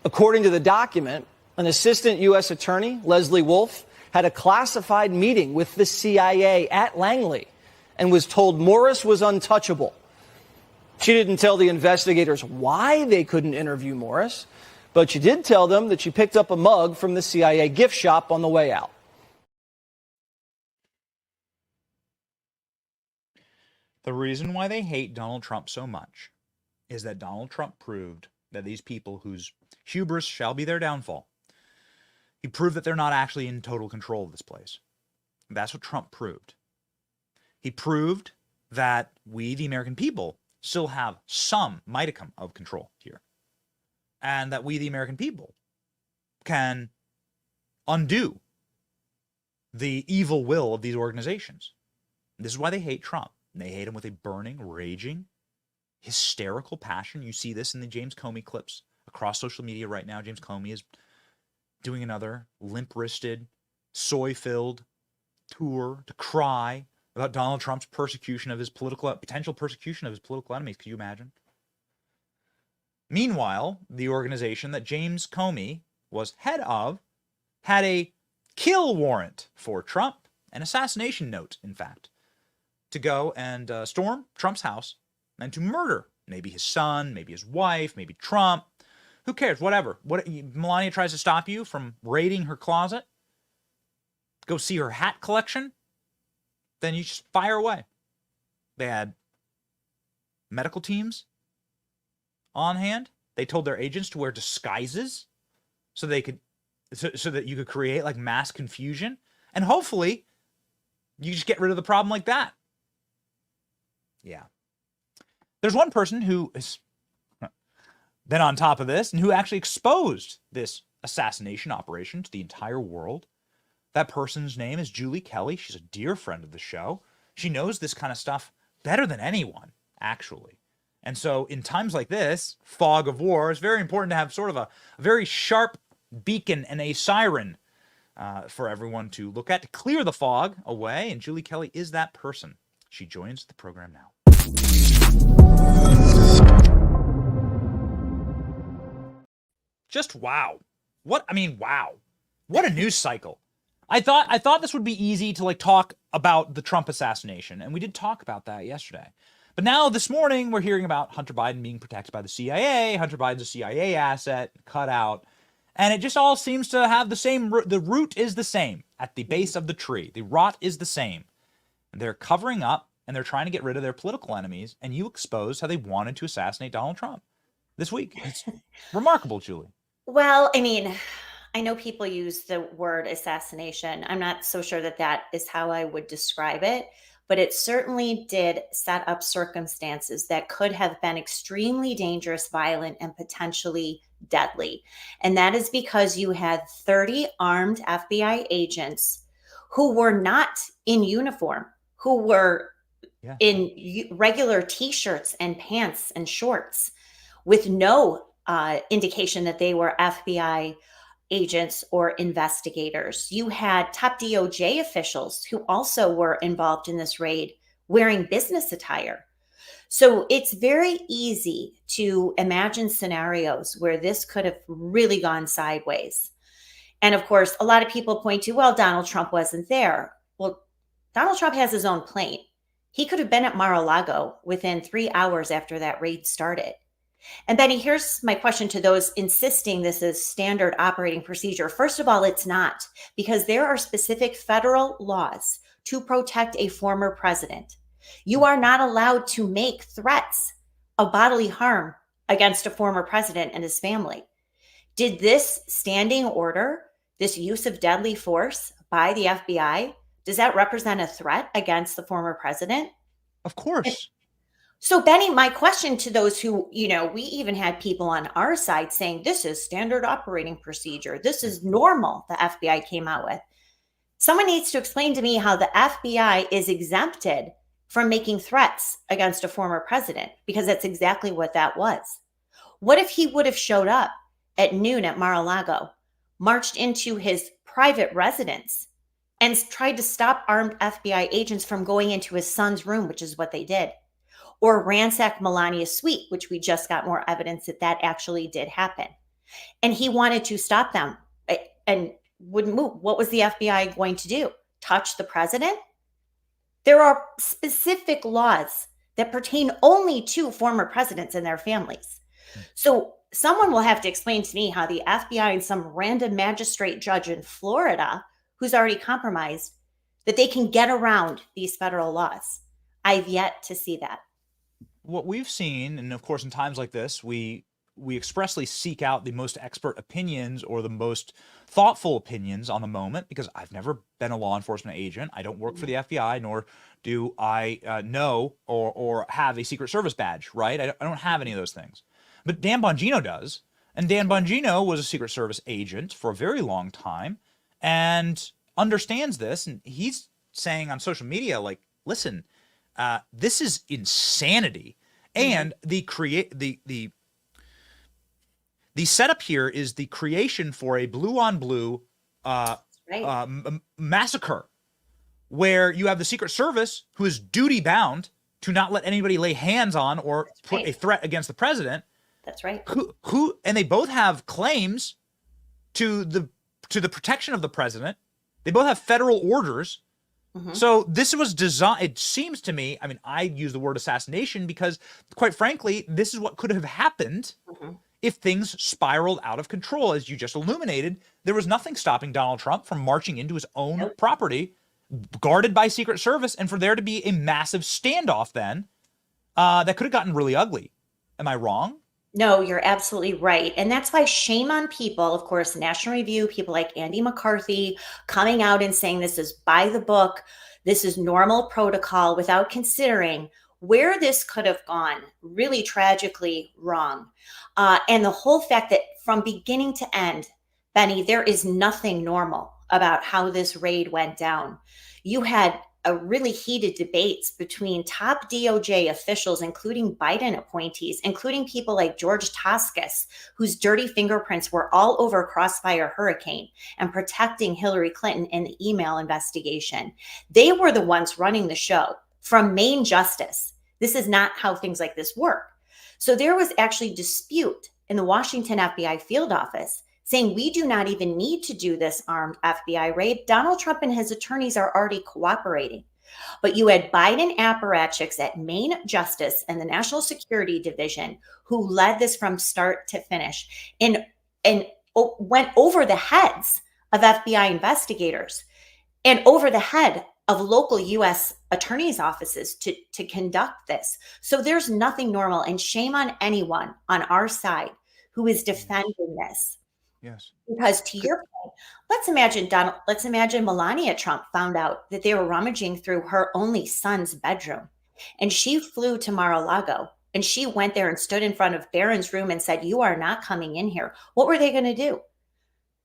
According to the document, an assistant U.S. attorney, Leslie Wolf, had a classified meeting with the CIA at Langley and was told Morris was untouchable. She didn't tell the investigators why they couldn't interview Morris, but she did tell them that she picked up a mug from the CIA gift shop on the way out. The reason why they hate Donald Trump so much is that Donald Trump proved that these people whose hubris shall be their downfall, he proved that they're not actually in total control of this place. That's what Trump proved. He proved that we, the American people, still have some modicum of control here. And that we, the American people, can undo the evil will of these organizations. This is why they hate Trump. And they hate him with a burning, raging, hysterical passion. You see this in the James Comey clips across social media right now. James Comey is doing another limp-wristed, soy-filled tour to cry about Donald Trump's persecution of his potential persecution of his political enemies. Could you imagine? Meanwhile, the organization that James Comey was head of had a kill warrant for Trump, an assassination note, in fact, to go and storm Trump's house and to murder maybe his son, maybe his wife, maybe Trump. Who cares? Whatever. Melania tries to stop you from raiding her closet, go see her hat collection, then you just fire away. They had medical teams on hand. They told their agents to wear disguises so they could, so that you could create like mass confusion, and hopefully you just get rid of the problem like that. Yeah. There's one person who is then on top of this and who actually exposed this assassination operation to the entire world. That person's name is Julie Kelly. She's a dear friend of the show. She knows this kind of stuff better than anyone, actually. And so in times like this, fog of war, it's very important to have sort of a very sharp beacon and a siren for everyone to look at to clear the fog away. And Julie Kelly is that person. She joins the program now. Just wow. Wow. What a news cycle. I thought this would be easy to like talk about the Trump assassination, and we did talk about that yesterday. But now this morning we're hearing about Hunter Biden being protected by the CIA. Hunter Biden's a CIA asset, cut out. And it just all seems to have the same, the root is the same at the base of the tree. The rot is the same. And they're covering up and they're trying to get rid of their political enemies. And you exposed how they wanted to assassinate Donald Trump this week. It's remarkable, Julie. Well, I mean, I know people use the word assassination. I'm not so sure that that is how I would describe it, but it certainly did set up circumstances that could have been extremely dangerous, violent, and potentially deadly. And that is because you had 30 armed FBI agents who were not in uniform, who were in regular t-shirts and pants and shorts with no indication that they were FBI agents or investigators. You had top DOJ officials who also were involved in this raid wearing business attire. So it's very easy to imagine scenarios where this could have really gone sideways. And of course, a lot of people point to, well, Donald Trump wasn't there. Well, Donald Trump has his own plane. He could have been at Mar-a-Lago within 3 hours after that raid started. And Benny, here's my question to those insisting this is standard operating procedure. First of all, it's not, because there are specific federal laws to protect a former president. You are not allowed to make threats of bodily harm against a former president and his family. Did this standing order, this use of deadly force by the FBI, does that represent a threat against the former president? Of course. So, Benny, my question to those who, we even had people on our side saying this is standard operating procedure. This is normal, the FBI came out with. Someone needs to explain to me how the FBI is exempted from making threats against a former president, because that's exactly what that was. What if he would have showed up at noon at Mar-a-Lago, marched into his private residence, and tried to stop armed FBI agents from going into his son's room, which is what they did, or ransack Melania's suite, which we just got more evidence that that actually did happen. And he wanted to stop them and wouldn't move. What was the FBI going to do? Touch the president? There are specific laws that pertain only to former presidents and their families. So someone will have to explain to me how the FBI and some random magistrate judge in Florida who's already compromised, that they can get around these federal laws. I've yet to see that. What we've seen, and of course in times like this, we expressly seek out the most expert opinions or the most thoughtful opinions on the moment, because I've never been a law enforcement agent. I don't work for the FBI, nor do I know or have a Secret Service badge, right? I don't have any of those things. But Dan Bongino does. And Dan Bongino was a Secret Service agent for a very long time and understands this. And he's saying on social media, like, listen, this is insanity. And the setup here is the creation for a blue-on-blue massacre, where you have the Secret Service, who is duty-bound to not let anybody lay hands on or put a threat against the president. That's right. And they both have claims to the protection of the president. They both have federal orders. So this was designed, it seems to me, I mean, I use the word assassination because, quite frankly, this is what could have happened if things spiraled out of control. As you just illuminated, there was nothing stopping Donald Trump from marching into his own property, guarded by Secret Service, and for there to be a massive standoff then that could have gotten really ugly. Am I wrong? No, you're absolutely right. And that's why shame on people, of course, National Review, people like Andy McCarthy coming out and saying this is by the book, this is normal protocol, without considering where this could have gone really tragically wrong. And the whole fact that from beginning to end, Benny, there is nothing normal about how this raid went down. You had a really heated debates between top DOJ officials, including Biden appointees, including people like George Toscas, whose dirty fingerprints were all over Crossfire Hurricane and protecting Hillary Clinton in the email investigation. They were the ones running the show from Main Justice. This is not how things like this work. So there was actually dispute in the Washington FBI field office saying we do not even need to do this armed FBI raid. Donald Trump and his attorneys are already cooperating. But you had Biden apparatchiks at Maine Justice and the National Security Division who led this from start to finish and went over the heads of FBI investigators and over the head of local U.S. attorneys' offices to conduct this. So there's nothing normal, and shame on anyone on our side who is defending this. Yes. Because to your point, let's imagine Melania Trump found out that they were rummaging through her only son's bedroom, and she flew to Mar-a-Lago, and she went there and stood in front of Barron's room and said, "You are not coming in here." What were they going to do?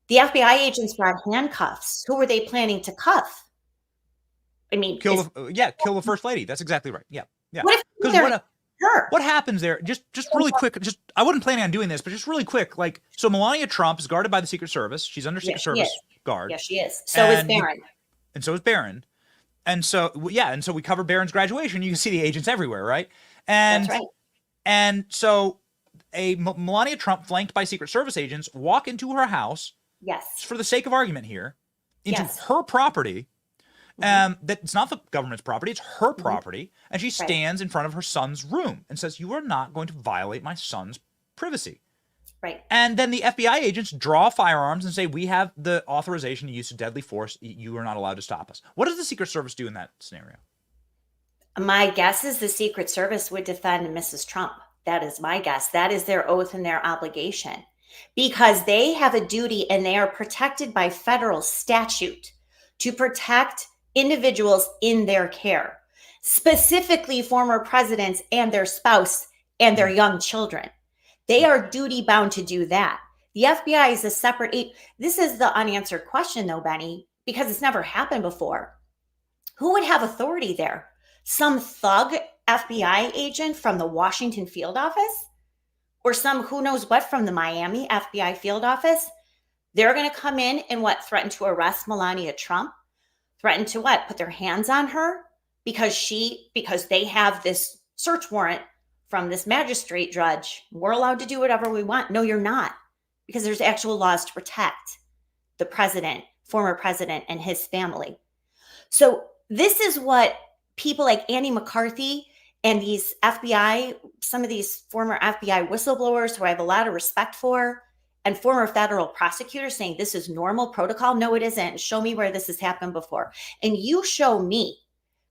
The FBI agents brought handcuffs. Who were they planning to cuff? I mean, kill the first lady. That's exactly right. Yeah. What if what happens there? Just really quick. I wasn't planning on doing this, but just really quick. Like, so Melania Trump is guarded by the Secret Service. She's under Secret Service guard. Yes, she is. So is Barron. And so is Barron. And so we covered Barron's graduation. You can see the agents everywhere, right? And that's right. And so Melania Trump, flanked by Secret Service agents, walk into her house. Yes. For the sake of argument here, into her property. That it's not the government's property, it's her property. And she stands in front of her son's room and says, "You are not going to violate my son's privacy." Right. And then the FBI agents draw firearms and say, "We have the authorization to use deadly force. You are not allowed to stop us." What does the Secret Service do in that scenario? My guess is the Secret Service would defend Mrs. Trump. That is my guess. That is their oath and their obligation, because they have a duty and they are protected by federal statute to protect individuals in their care, specifically former presidents and their spouse and their young children. They are duty bound to do that. The FBI is a separate This is the unanswered question, though, Benny, because it's never happened before. Who would have authority there? Some thug FBI agent from the Washington field office? Or some who knows what from the Miami FBI field office? They're going to come in and threaten to arrest Melania Trump? Threaten to what? Put their hands on her because they have this search warrant from this magistrate judge. We're allowed to do whatever we want. No, you're not, because there's actual laws to protect the president, former president, and his family. So this is what people like Andy McCarthy and these some of these former FBI whistleblowers who I have a lot of respect for, and former federal prosecutors saying this is normal protocol. No, it isn't. Show me where this has happened before. And you show me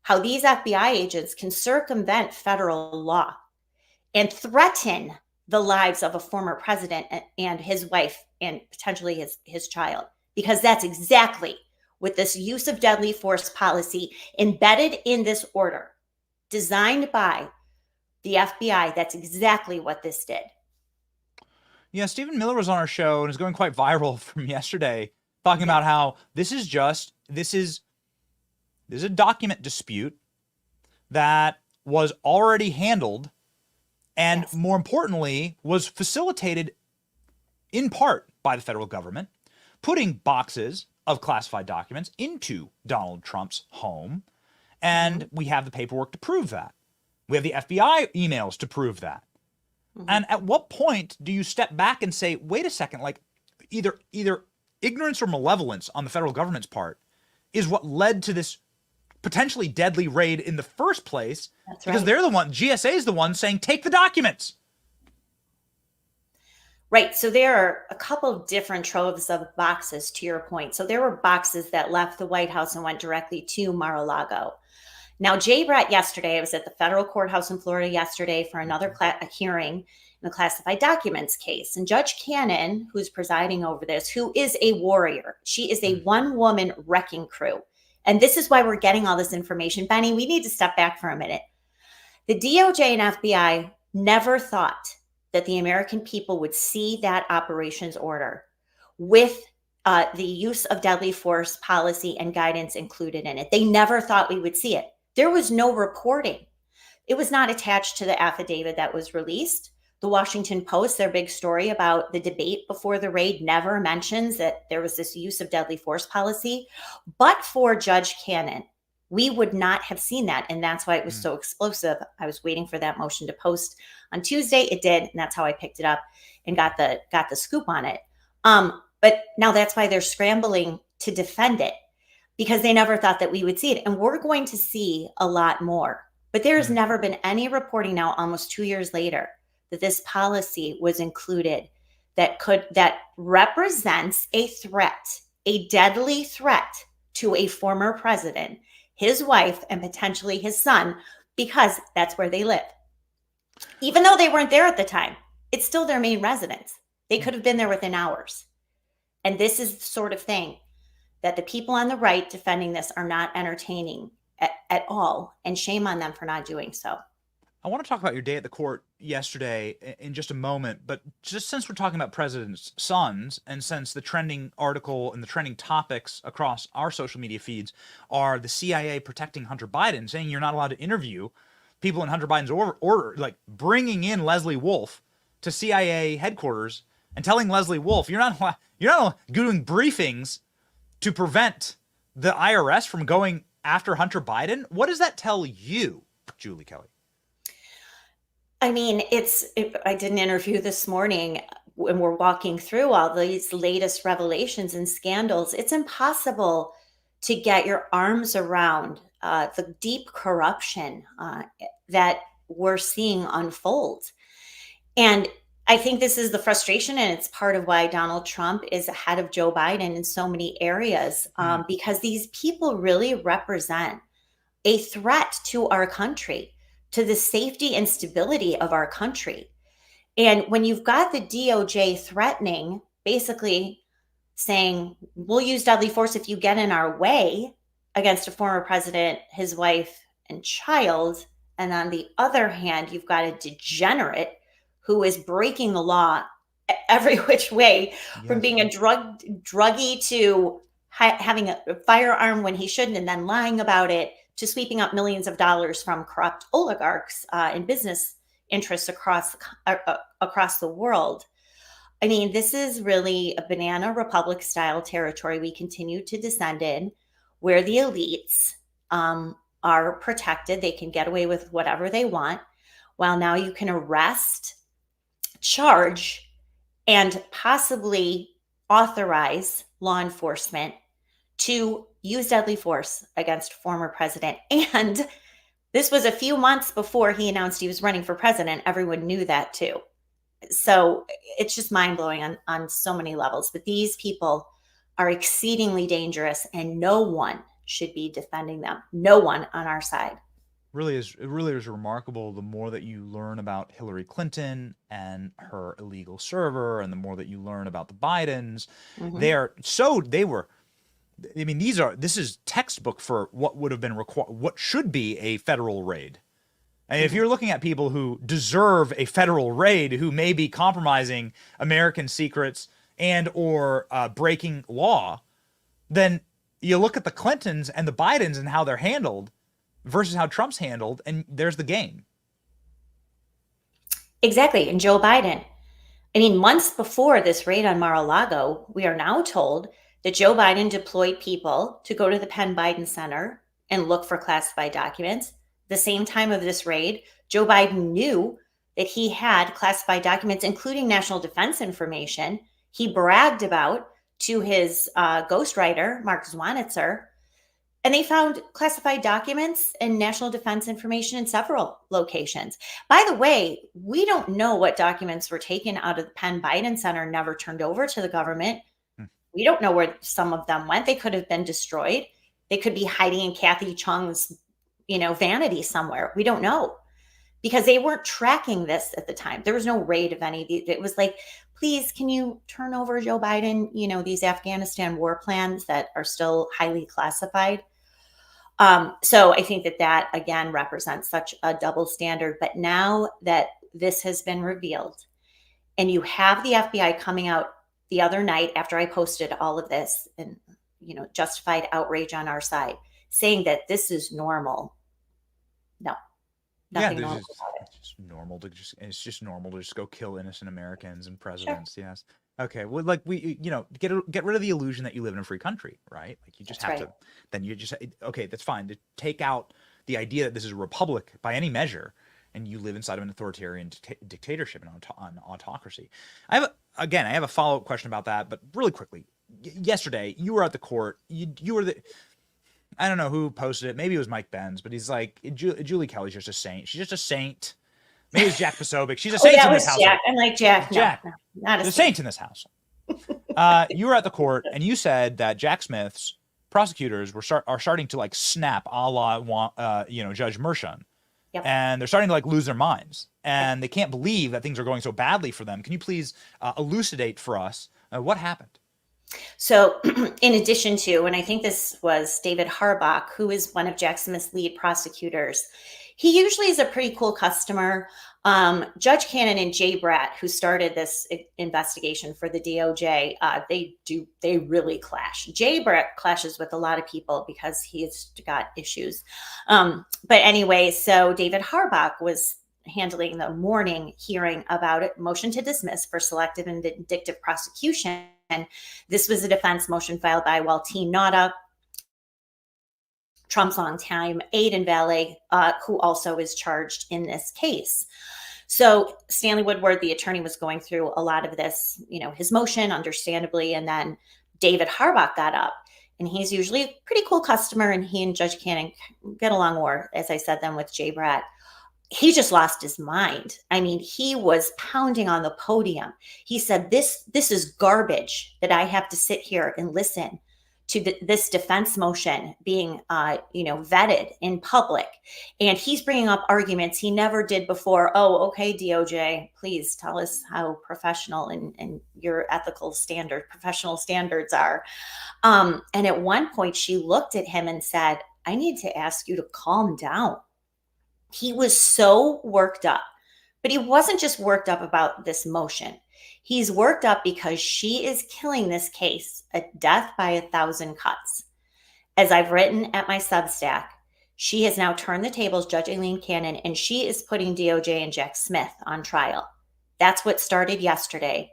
how these FBI agents can circumvent federal law and threaten the lives of a former president and his wife and potentially his child, because that's exactly what this use of deadly force policy embedded in this order designed by the FBI. That's exactly what this did. Yeah, Stephen Miller was on our show and is going quite viral from yesterday, talking about how this is a document dispute that was already handled and more importantly was facilitated in part by the federal government, putting boxes of classified documents into Donald Trump's home. And we have the paperwork to prove that. We have the FBI emails to prove that. And at what point do you step back and say, wait a second, like either ignorance or malevolence on the federal government's part is what led to this potentially deadly raid in the first place? That's because they're the one, GSA is the one saying, take the documents. Right. So there are a couple of different troves of boxes, to your point. So there were boxes that left the White House and went directly to Mar-a-Lago. Now, Jay Brett yesterday, I was at the federal courthouse in Florida yesterday for another hearing in the classified documents case. And Judge Cannon, who's presiding over this, who is a warrior, she is a one-woman wrecking crew. And this is why we're getting all this information. Benny, we need to step back for a minute. The DOJ and FBI never thought that the American people would see that operations order with the use of deadly force policy and guidance included in it. They never thought we would see it. There was no reporting. It was not attached to the affidavit that was released. The Washington Post, their big story about the debate before the raid, never mentions that there was this use of deadly force policy. But for Judge Cannon, we would not have seen that. And that's why it was so explosive. I was waiting for that motion to post on Tuesday. It did. And that's how I picked it up and got the scoop on it. But now that's why they're scrambling to defend it, because they never thought that we would see it. And we're going to see a lot more. But there's never been any reporting now, almost 2 years later, that this policy was included that represents a threat, a deadly threat to a former president, his wife, and potentially his son, because that's where they live. Even though they weren't there at the time, it's still their main residence. They could have been there within hours. And this is the sort of thing that the people on the right defending this are not entertaining at all. And shame on them for not doing so. I want to talk about your day at the court yesterday in just a moment, but just since we're talking about presidents' sons, and since the trending article and the trending topics across our social media feeds are the CIA protecting Hunter Biden, saying you're not allowed to interview people in Hunter Biden's order, like bringing in Leslie Wolf to CIA headquarters and telling Leslie Wolf you're not doing briefings to prevent the IRS from going after Hunter Biden. What does that tell you, Julie Kelly? I mean, I did an interview this morning when we're walking through all these latest revelations and scandals. It's impossible to get your arms around the deep corruption that we're seeing unfold. And I think this is the frustration, and it's part of why Donald Trump is ahead of Joe Biden in so many areas, because these people really represent a threat to our country, to the safety and stability of our country. And when you've got the DOJ threatening, basically saying, we'll use deadly force if you get in our way against a former president, his wife, and child. And on the other hand, you've got a degenerate who is breaking the law every which way, from being a druggie to having a firearm when he shouldn't and then lying about it, to sweeping up millions of dollars from corrupt oligarchs and business interests across the world. I mean, this is really a banana republic style territory we continue to descend in, where the elites are protected. They can get away with whatever they want, while now you can arrest, charge, and possibly authorize law enforcement to use deadly force against former president. And this was a few months before he announced he was running for president. Everyone knew that too. So it's just mind-blowing on so many levels. But these people are exceedingly dangerous, and no one should be defending them. No one on our side. It really is remarkable the more that you learn about Hillary Clinton and her illegal server, and the more that you learn about the Bidens. This is textbook for what would have been what should be a federal raid. And if you're looking at people who deserve a federal raid, who may be compromising American secrets and or breaking law, then you look at the Clintons and the Bidens and how they're handled versus how Trump's handled, and there's the game. Exactly. And Joe Biden, I mean, months before this raid on Mar-a-Lago, we are now told that Joe Biden deployed people to go to the Penn Biden Center and look for classified documents. The same time of this raid, Joe Biden knew that he had classified documents, including national defense information, he bragged about to his ghostwriter, Mark Zwanitzer. And they found classified documents and national defense information in several locations. By the way, we don't know what documents were taken out of the Penn Biden Center and never turned over to the government. We don't know where some of them went. They could have been destroyed. They could be hiding in Kathy Chung's, vanity somewhere. We don't know, because they weren't tracking this at the time. There was no raid of any of these. It was like, please, can you turn over, Joe Biden, these Afghanistan war plans that are still highly classified? So I think that again represents such a double standard. But now that this has been revealed, and you have the FBI coming out the other night after I posted all of this and, justified outrage on our side, saying that this is normal. No, nothing normal about it. It's just normal to just go kill innocent Americans and presidents. Sure. Yes. Okay. Well, like get rid of the illusion that you live in a free country, right? Like you just That's have to, then you just, okay, that's fine. To take out the idea that this is a republic by any measure, and you live inside of an authoritarian dictatorship and autocracy. I again, I have a follow-up question about that, but really quickly, yesterday you were at the court. You were I don't know who posted it. Maybe it was Mike Benz, but he's like, Julie Kelly's just a saint. She's just a saint. Maybe it's Jack Posobiec. She's a saint in this house. Jack. I'm like, Jack. Jack. No, not a saint in this house. You were at the court and you said that Jack Smith's prosecutors are starting to like snap a la Judge Mershon. Yep. And they're starting to like lose their minds and they can't believe that things are going so badly for them. Can you please elucidate for us what happened? So in addition to, and I think this was David Harbach, who is one of Jack Smith's lead prosecutors, he usually is a pretty cool customer. Judge Cannon and Jay Bratt, who started this investigation for the DOJ, they really clash. Jay Bratt clashes with a lot of people because he's got issues. But anyway, so David Harbach was handling the morning hearing about it, motion to dismiss for selective and vindictive prosecution. This was a defense motion filed by Waltine Nauta, Trump's longtime aide and valet, who also is charged in this case. So Stanley Woodward, the attorney, was going through a lot of this, his motion, understandably, and then David Harbach got up. And he's usually a pretty cool customer, and he and Judge Cannon get along more, as I said, than with Jay Bratt. He just lost his mind. I mean, he was pounding on the podium. He said, this is garbage that I have to sit here and listen to this defense motion being, vetted in public. And he's bringing up arguments he never did before. Oh, okay, DOJ, please tell us how professional and your professional standards are. And at one point she looked at him and said, I need to ask you to calm down. He was so worked up, but he wasn't just worked up about this motion. He's worked up because she is killing this case a death by 1,000 cuts. As I've written at my Substack, she has now turned the tables, Judge Aileen Cannon, and she is putting DOJ and Jack Smith on trial. That's what started yesterday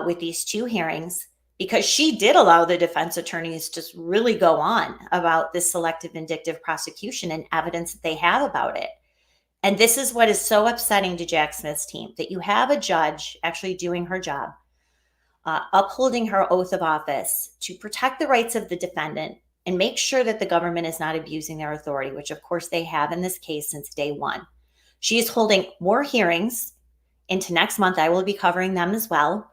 with these two hearings, because she did allow the defense attorneys to really go on about this selective vindictive prosecution and evidence that they have about it. And this is what is so upsetting to Jack Smith's team, that you have a judge actually doing her job, upholding her oath of office to protect the rights of the defendant and make sure that the government is not abusing their authority, which of course they have in this case since day one. She is holding more hearings into next month. I will be covering them as well.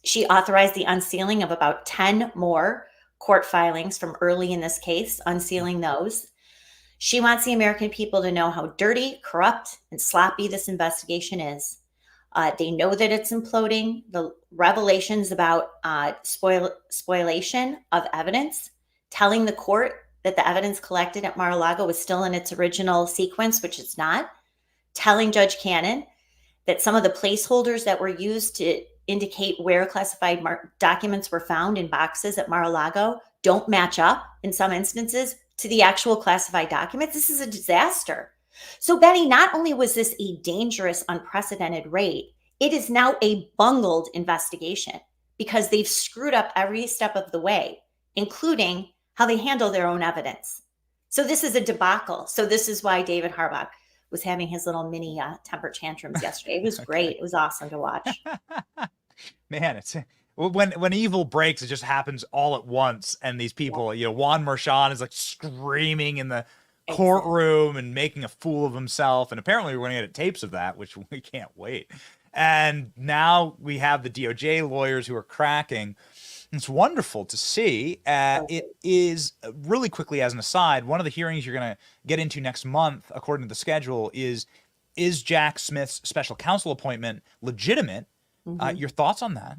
She authorized the unsealing of about 10 more court filings from early in this case, unsealing those. She wants the American people to know how dirty, corrupt, and sloppy this investigation is. They know that it's imploding. The revelations about spoliation of evidence, telling the court that the evidence collected at Mar-a-Lago was still in its original sequence, which it's not. Telling Judge Cannon that some of the placeholders that were used to indicate where classified documents were found in boxes at Mar-a-Lago don't match up in some instances to the actual classified documents. This is a disaster. So Benny, not only was this a dangerous, unprecedented raid, it is now a bungled investigation because they've screwed up every step of the way, including how they handle their own evidence. So this is a debacle. So this is why David Harbach was having his little mini temper tantrums yesterday. It was great. It was awesome to watch. Man, it's when evil breaks, it just happens all at once. And these people, Juan Mershon is like screaming in the courtroom and making a fool of himself. And apparently we're going to get tapes of that, which we can't wait. And now we have the DOJ lawyers who are cracking. It's wonderful to see. It is, really quickly as an aside, one of the hearings you're going to get into next month, according to the schedule, is Jack Smith's special counsel appointment legitimate? Mm-hmm. Your thoughts on that?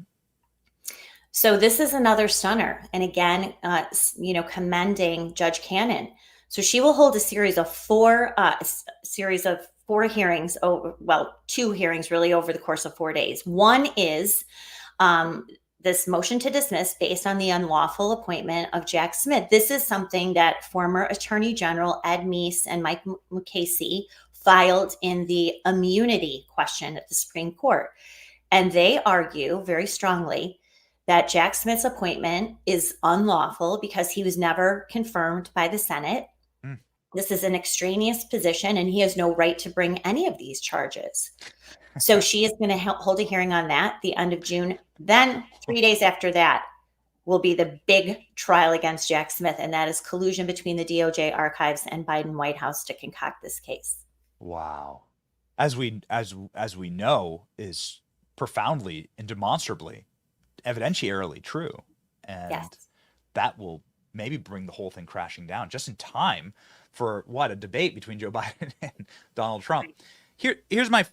So this is another stunner. And again, commending Judge Cannon. So she will hold a series of four hearings, two hearings really over the course of 4 days. One is this motion to dismiss based on the unlawful appointment of Jack Smith. This is something that former Attorney General Ed Meese and Mike Mukasey filed in the immunity question at the Supreme Court. And they argue very strongly that Jack Smith's appointment is unlawful because he was never confirmed by the Senate. This is an extraneous position and he has no right to bring any of these charges. So she is going to hold a hearing on that the end of June. Then 3 days after that will be the big trial against Jack Smith, and that is collusion between the DOJ archives and Biden White House to concoct this case. Wow. As we know, is profoundly and demonstrably evidentiarily true. And Yes. that will maybe bring the whole thing crashing down just in time for a debate between Joe Biden and Donald Trump. Here's my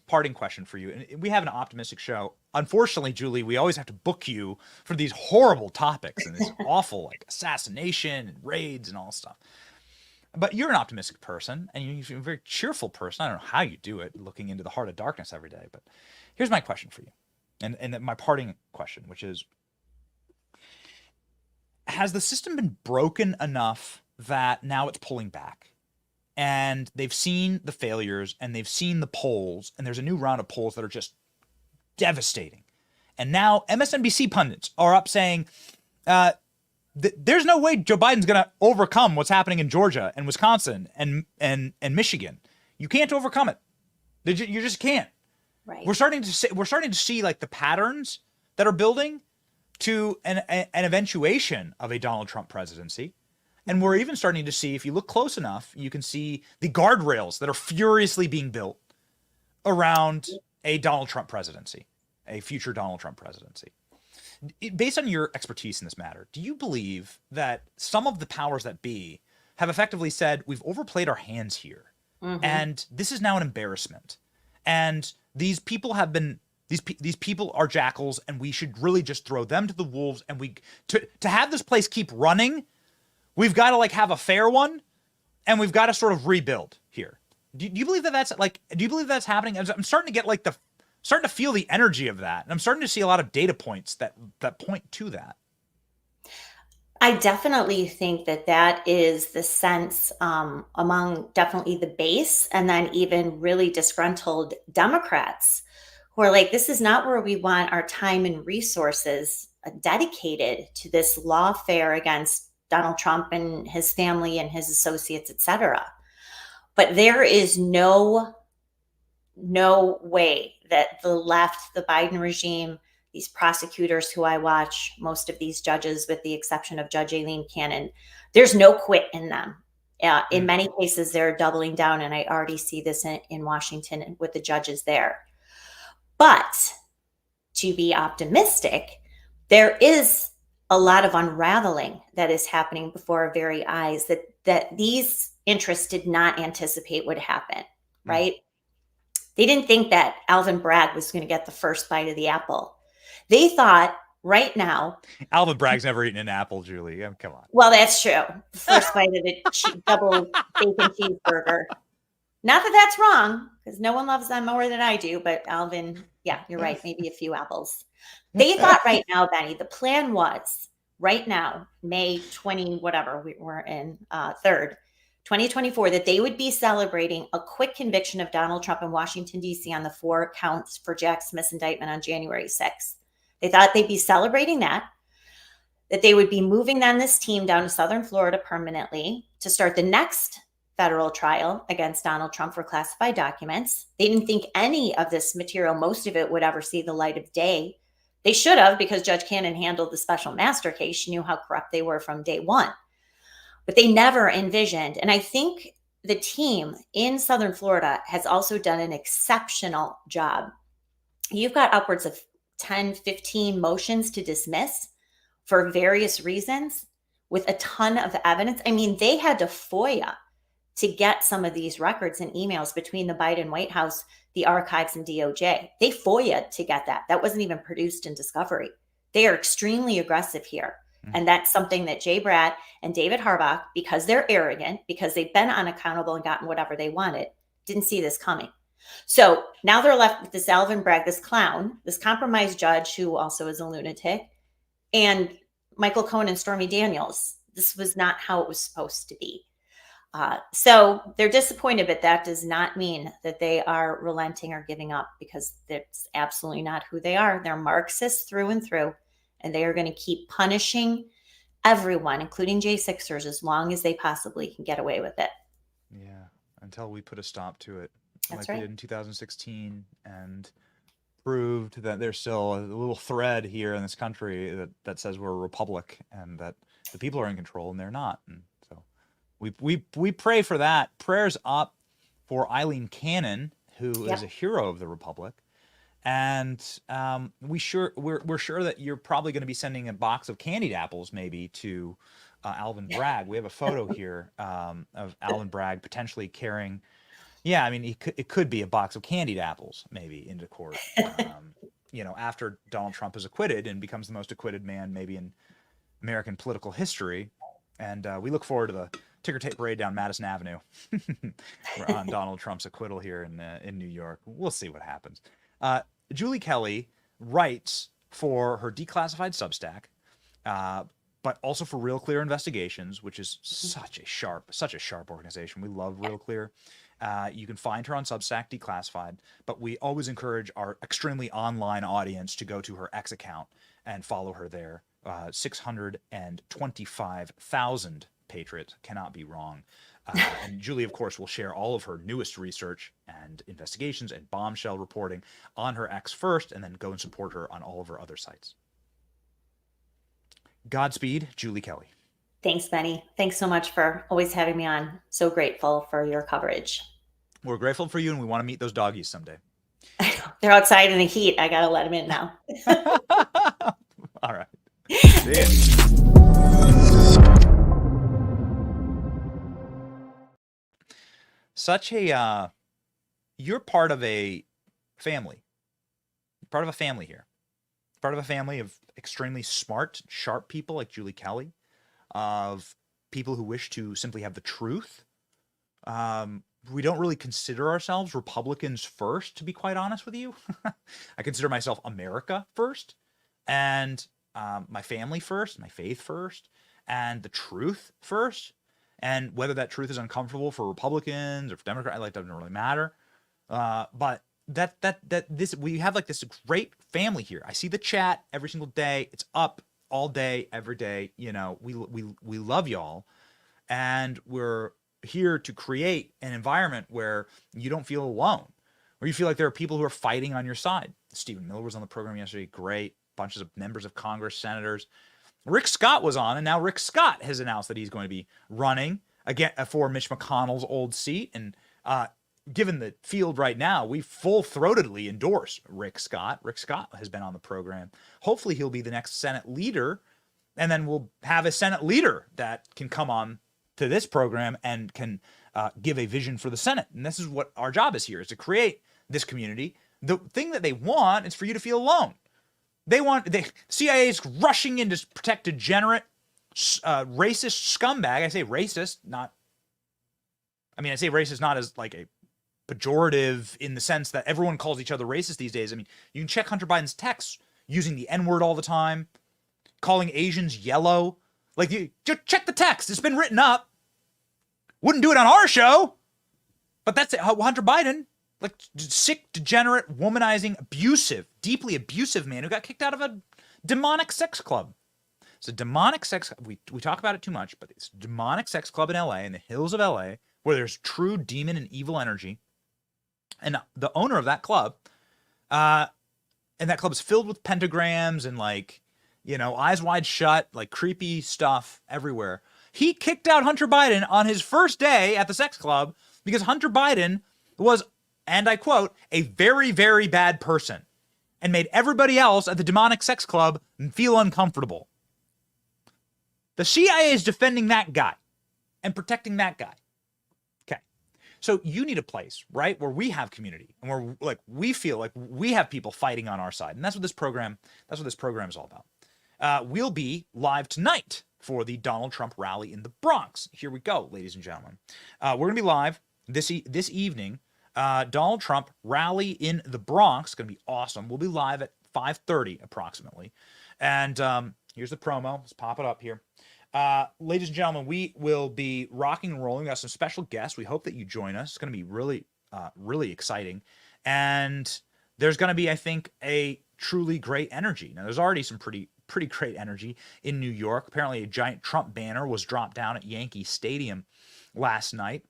parting question for you. And we have an optimistic show. Unfortunately, Julie, we always have to book you for these horrible topics and this awful like assassination and raids and all this stuff. But you're an optimistic person and you're a very cheerful person. I don't know how you do it, looking into the heart of darkness every day. But here's my question for you. And my parting question, which is, has the system been broken enough that now it's pulling back? And they've seen the failures and they've seen the polls, and there's a new round of polls that are just devastating. And now MSNBC pundits are up saying, there's no way Joe Biden's going to overcome what's happening in Georgia and Wisconsin and Michigan. You can't overcome it. You just can't. Right. We're starting to see like the patterns that are building to an eventuation of a Donald Trump presidency. And we're even starting to see, if you look close enough, you can see the guardrails that are furiously being built around a Donald Trump presidency, a future Donald Trump presidency. Based on your expertise in this matter, do you believe that some of the powers that be have effectively said, we've overplayed our hands here, and this is now an embarrassment, and these people have been these people are jackals, and we should really just throw them to the wolves, and to have this place keep running, we've got to like have a fair one, and we've got to sort of rebuild here. Do you believe that that's like? Do you believe that's happening? I'm starting to get like starting to feel the energy of that, and I'm starting to see a lot of data points that point to that. I definitely think that is the sense among definitely the base, and then even really disgruntled Democrats who are like, this is not where we want our time and resources dedicated to this lawfare against Donald Trump and his family and his associates, et cetera. But there is no way that the left, the Biden regime, these prosecutors who I watch, most of these judges, with the exception of Judge Aileen Cannon, there's no quit in them. In many cases, they're doubling down, and I already see this in Washington with the judges there. But to be optimistic, there is a lot of unraveling that is happening before our very eyes that these interests did not anticipate would happen, right? They didn't think that Alvin Bragg was going to get the first bite of the apple. They thought right now. Alvin Bragg's never eaten an apple, Julie. Come on. Well, that's true. The first bite of the double bacon cheeseburger. Not that that's wrong, because no one loves them more than I do. But Alvin, yeah, you're right. Maybe a few apples. They thought right now, Benny, the plan was right now, May 20, whatever we're in 3rd, 2024, that they would be celebrating a quick conviction of Donald Trump in Washington, D.C. on the 4 counts for Jack Smith's indictment on January 6th. They thought they'd be celebrating that they would be moving then this team down to Southern Florida permanently to start the next federal trial against Donald Trump for classified documents. They didn't think any of this material, most of it, would ever see the light of day. They should have, because Judge Cannon handled the special master case. She knew how corrupt they were from day one. But they never envisioned. And I think the team in Southern Florida has also done an exceptional job. You've got upwards of 10, 15 motions to dismiss for various reasons with a ton of evidence. I mean, they had to FOIA to get some of these records and emails between the Biden White House, the archives, and DOJ. They FOIA'd to get that. That wasn't even produced in discovery. They are extremely aggressive here. And that's something that Jay Bratt and David Harbaugh, because they're arrogant, because they've been unaccountable and gotten whatever they wanted, didn't see this coming. So now they're left with this Alvin Bragg, this clown, this compromised judge who also is a lunatic, and Michael Cohen and Stormy Daniels. This was not how it was supposed to be. So they're disappointed, but that does not mean that they are relenting or giving up, because that's absolutely not who they are. They're Marxists through and through, and they are going to keep punishing everyone, including J6ers, as long as they possibly can get away with it. Yeah, until we put a stop to it. like we did in 2016, and proved that there's still a little thread here in this country that says we're a republic and that the people are in control, and they're not. And so we pray for that. Prayers up for Eileen Cannon, who is a hero of the republic. And we're sure that you're probably going to be sending a box of candied apples maybe to Alvin Bragg. We have a photo here of Alvin Bragg potentially carrying. Yeah, I mean, it could be a box of candied apples maybe into court. After Donald Trump is acquitted and becomes the most acquitted man maybe in American political history. And we look forward to the ticker tape parade down Madison Avenue on Donald Trump's acquittal here in New York. We'll see what happens. Julie Kelly writes for her declassified Substack, but also for Real Clear Investigations, which is such a sharp organization. We love Real Clear. You can find her on Substack, declassified, but we always encourage our extremely online audience to go to her X account and follow her there. 625,000 patriots, cannot be wrong. And Julie, of course, will share all of her newest research and investigations and bombshell reporting on her X first, and then go and support her on all of her other sites. Godspeed, Julie Kelly. Thanks, Benny. Thanks so much for always having me on. So grateful for your coverage. We're grateful for you, and we want to meet those doggies someday. They're outside in the heat. I got to let them in now. All right. See ya. You're part of a family. Part of a family here. Part of a family of extremely smart, sharp people like Julie Kelly, of people who wish to simply have the truth. We don't really consider ourselves Republicans first, to be quite honest with you. I consider myself America first, and my family first, my faith first, and the truth first. And whether that truth is uncomfortable for Republicans or for Democrats, like, doesn't really matter. But we have like this great family here. I see the chat every single day. It's up all day, every day. We love y'all, and we're here to create an environment where you don't feel alone, where you feel like there are people who are fighting on your side. Stephen Miller was on the program yesterday. Great. Bunches of members of Congress, senators. Rick Scott was on, and now Rick Scott has announced that he's going to be running again for Mitch McConnell's old seat. And given the field right now, we full-throatedly endorse Rick Scott. Rick Scott has been on the program. Hopefully he'll be the next Senate leader, and then we'll have a Senate leader that can come on to this program and can give a vision for the Senate. And this is what our job is here, is to create this community. The thing that they want is for you to feel alone. The CIA is rushing in to protect degenerate, racist scumbag. I say racist not as like a pejorative in the sense that everyone calls each other racist these days. I mean, you can check Hunter Biden's texts using the N-word all the time, calling Asians yellow. Like, you just check the text. It's been written up. Wouldn't do it on our show. But that's it. Hunter Biden, like, sick, degenerate, womanizing, abusive, deeply abusive man who got kicked out of a demonic sex club. It's a demonic sex. We talk about it too much, but it's a demonic sex club in LA, in the hills of LA, where there's true demon and evil energy. And the owner of that club, and that club is filled with pentagrams and, like, eyes wide shut, like creepy stuff everywhere. He kicked out Hunter Biden on his first day at the sex club because Hunter Biden was, and I quote, a very, very bad person, and made everybody else at the demonic sex club feel uncomfortable. The CIA is defending that guy and protecting that guy. Okay. So you need a place, right, where we have community and where, like, we feel like we have people fighting on our side. And that's what this program is all about. We'll be live tonight for the Donald Trump rally in the Bronx. Here we go, ladies and gentlemen. We're going to be live this evening. Donald Trump rally in the Bronx. Going to be awesome. We'll be live at 5:30 approximately. And here's the promo. Let's pop it up here. Ladies and gentlemen, we will be rocking and rolling. We got some special guests. We hope that you join us. It's going to be really, really exciting. And there's going to be, I think, a truly great energy. Now, there's already some pretty great energy in New York. Apparently, a giant Trump banner was dropped down at Yankee Stadium last night.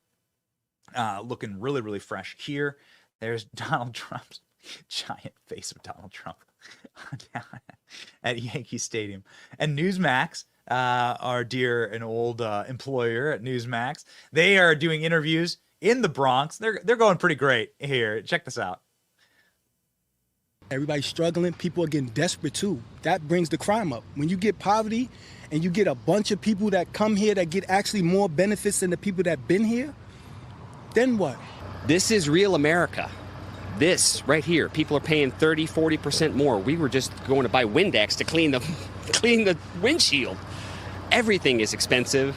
looking really, really fresh here. There's Donald Trump's giant face of Donald Trump at Yankee Stadium. And Newsmax, our dear and old employer at Newsmax, they are doing interviews in the Bronx. They're going pretty great here. Check this out. Everybody's struggling. People are getting desperate too. That brings the crime up. When you get poverty and you get a bunch of people that come here that get actually more benefits than the people that been here, then what? This is real America. This right here, people are paying 30, 40% more. We were just going to buy Windex to clean the windshield. Everything is expensive.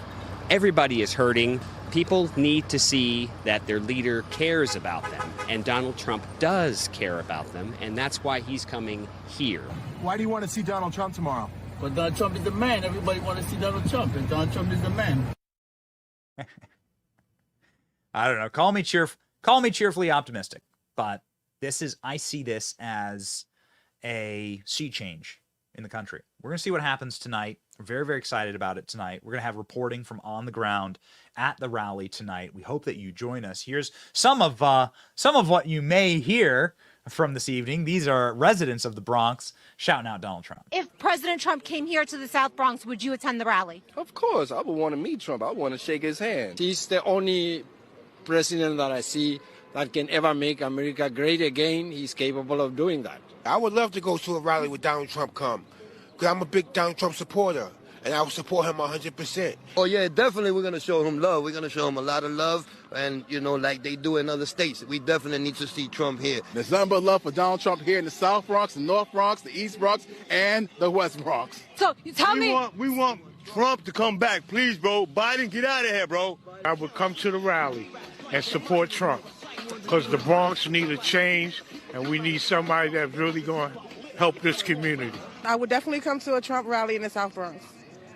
Everybody is hurting. People need to see that their leader cares about them, and Donald Trump does care about them, and that's why he's coming here. Why do you want to see Donald Trump tomorrow? But Donald Trump is the man. Everybody wants to see Donald Trump, and Donald Trump is the man. I don't know. Call me cheerfully optimistic, but I see this as a sea change in the country. We're going to see what happens tonight. We're very, very excited about it tonight. We're going to have reporting from on the ground at the rally tonight. We hope that you join us. Here's some of what you may hear from this evening. These are residents of the Bronx shouting out Donald Trump. If President Trump came here to the South Bronx, would you attend the rally? Of course. I would want to meet Trump. I want to shake his hand. He's the only president that I see that can ever make America great again. He's capable of doing that. I would love to go to a rally with Donald Trump come, because I'm a big Donald Trump supporter, and I will support him 100%. Oh, yeah, definitely we're going to show him love. We're going to show him a lot of love, and, like they do in other states. We definitely need to see Trump here. There's nothing but love for Donald Trump here in the South Bronx, the North Bronx, the East Bronx, and the West Bronx. So, you tell me... We want Trump to come back. Please, bro. Biden, get out of here, bro. I would come to the rally and support Trump, because the Bronx need a change, and we need somebody that's really going to help this community. I would definitely come to a Trump rally in the South Bronx.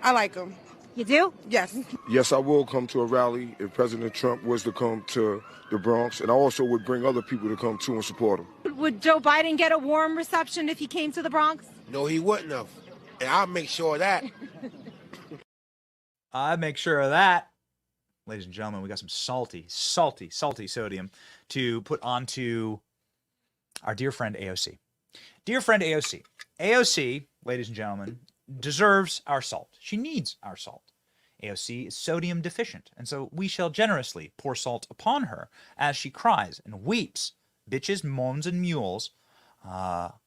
I like him. You do? Yes. Yes, I will come to a rally if President Trump was to come to the Bronx, and I also would bring other people to come too and support him. Would Joe Biden get a warm reception if he came to the Bronx? No, he wouldn't have. And I'll make sure of that. I make sure of that. Ladies and gentlemen, we got some salty sodium to put onto our dear friend AOC. Dear friend AOC. AOC, ladies and gentlemen, deserves our salt. She needs our salt. AOC is sodium deficient, and so we shall generously pour salt upon her as she cries and weeps, bitches, moans, and mules about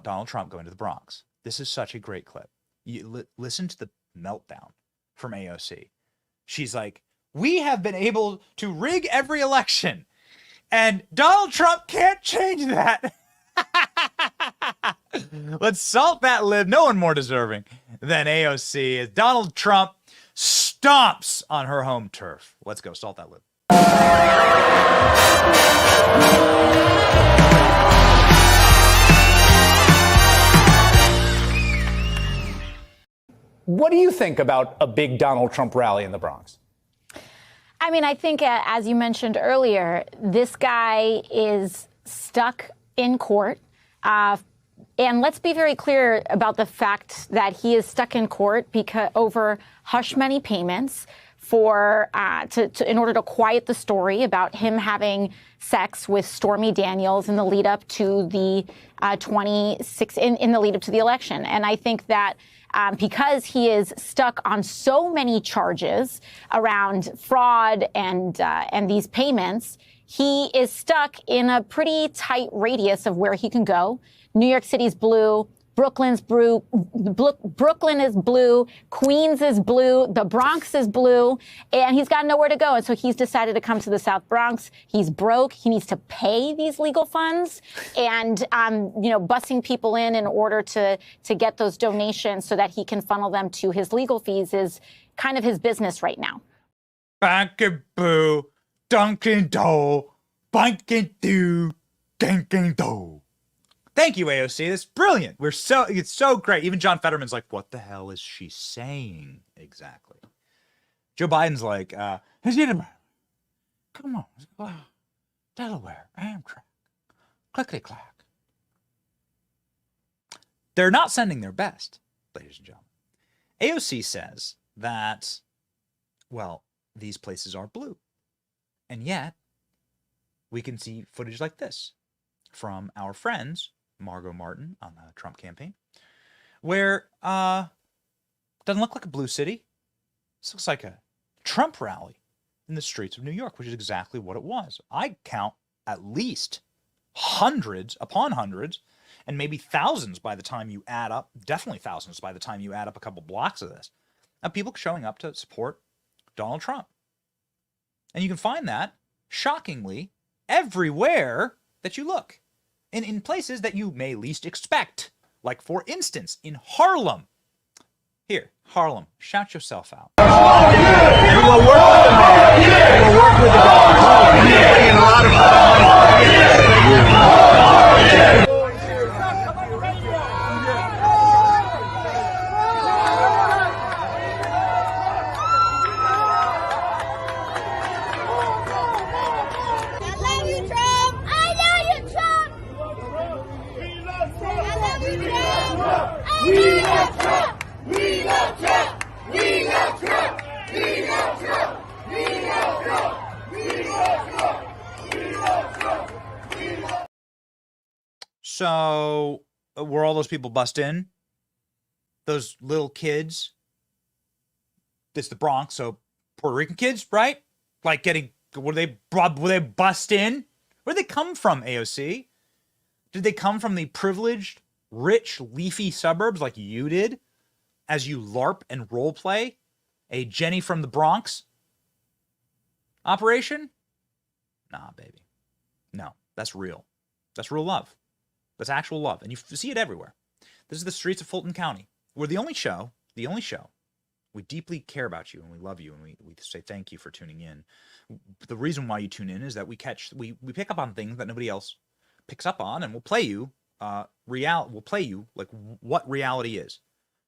Donald Trump going to the Bronx. This is such a great clip. Listen to the meltdown from AOC. She's like, we have been able to rig every election, and Donald Trump can't change that. Let's salt that lib. No one more deserving than AOC as Donald Trump stomps on her home turf. Let's go. Salt that lib. What do you think about a big Donald Trump rally in the Bronx? I mean, I think, as you mentioned earlier, this guy is stuck in court. And let's be very clear about the fact that he is stuck in court because over hush money payments for in order to quiet the story about him having sex with Stormy Daniels in the lead up to the in the lead up to the election. And I think that because he is stuck on so many charges around fraud and these payments, he is stuck in a pretty tight radius of where he can go. New York City's blue, Brooklyn is blue, Queens is blue, the Bronx is blue, and he's got nowhere to go. And so he's decided to come to the South Bronx. He's broke. He needs to pay these legal funds and, bussing people in order to get those donations so that he can funnel them to his legal fees is kind of his business right now. Bankin' boo, Dunkin' Do, Bankin' Do, Dunkin' Do. Thank you, AOC. That's brilliant. It's so great. Even John Fetterman's like, what the hell is she saying exactly? Joe Biden's like, come on, Delaware, Amtrak, clickety-clack. They're not sending their best, ladies and gentlemen. AOC says that, well, these places are blue. And yet, we can see footage like this from our friends, Margot Martin on the Trump campaign, where doesn't look like a blue city. This looks like a Trump rally in the streets of New York, which is exactly what it was. I count at least hundreds upon hundreds, and maybe thousands by the time you add up, definitely thousands by the time you add up a couple blocks of this, of people showing up to support Donald Trump. And you can find that, shockingly, everywhere that you look. And in places that you may least expect. Like, for instance, in Harlem. Here, Harlem, shout yourself out. So, were all those people bussed in? Those little kids? It's the Bronx, so Puerto Rican kids, right? Like were they bussed in? Where did they come from, AOC? Did they come from the privileged, rich, leafy suburbs like you did? As you LARP and roleplay a Jenny from the Bronx operation? Nah, baby. No, that's real. That's real love. That's actual love. And you see it everywhere. This is the streets of Fulton County. We're the only show. We deeply care about you and we love you and we say thank you for tuning in. The reason why you tune in is that we pick up on things that nobody else picks up on, and we'll play you like what reality is.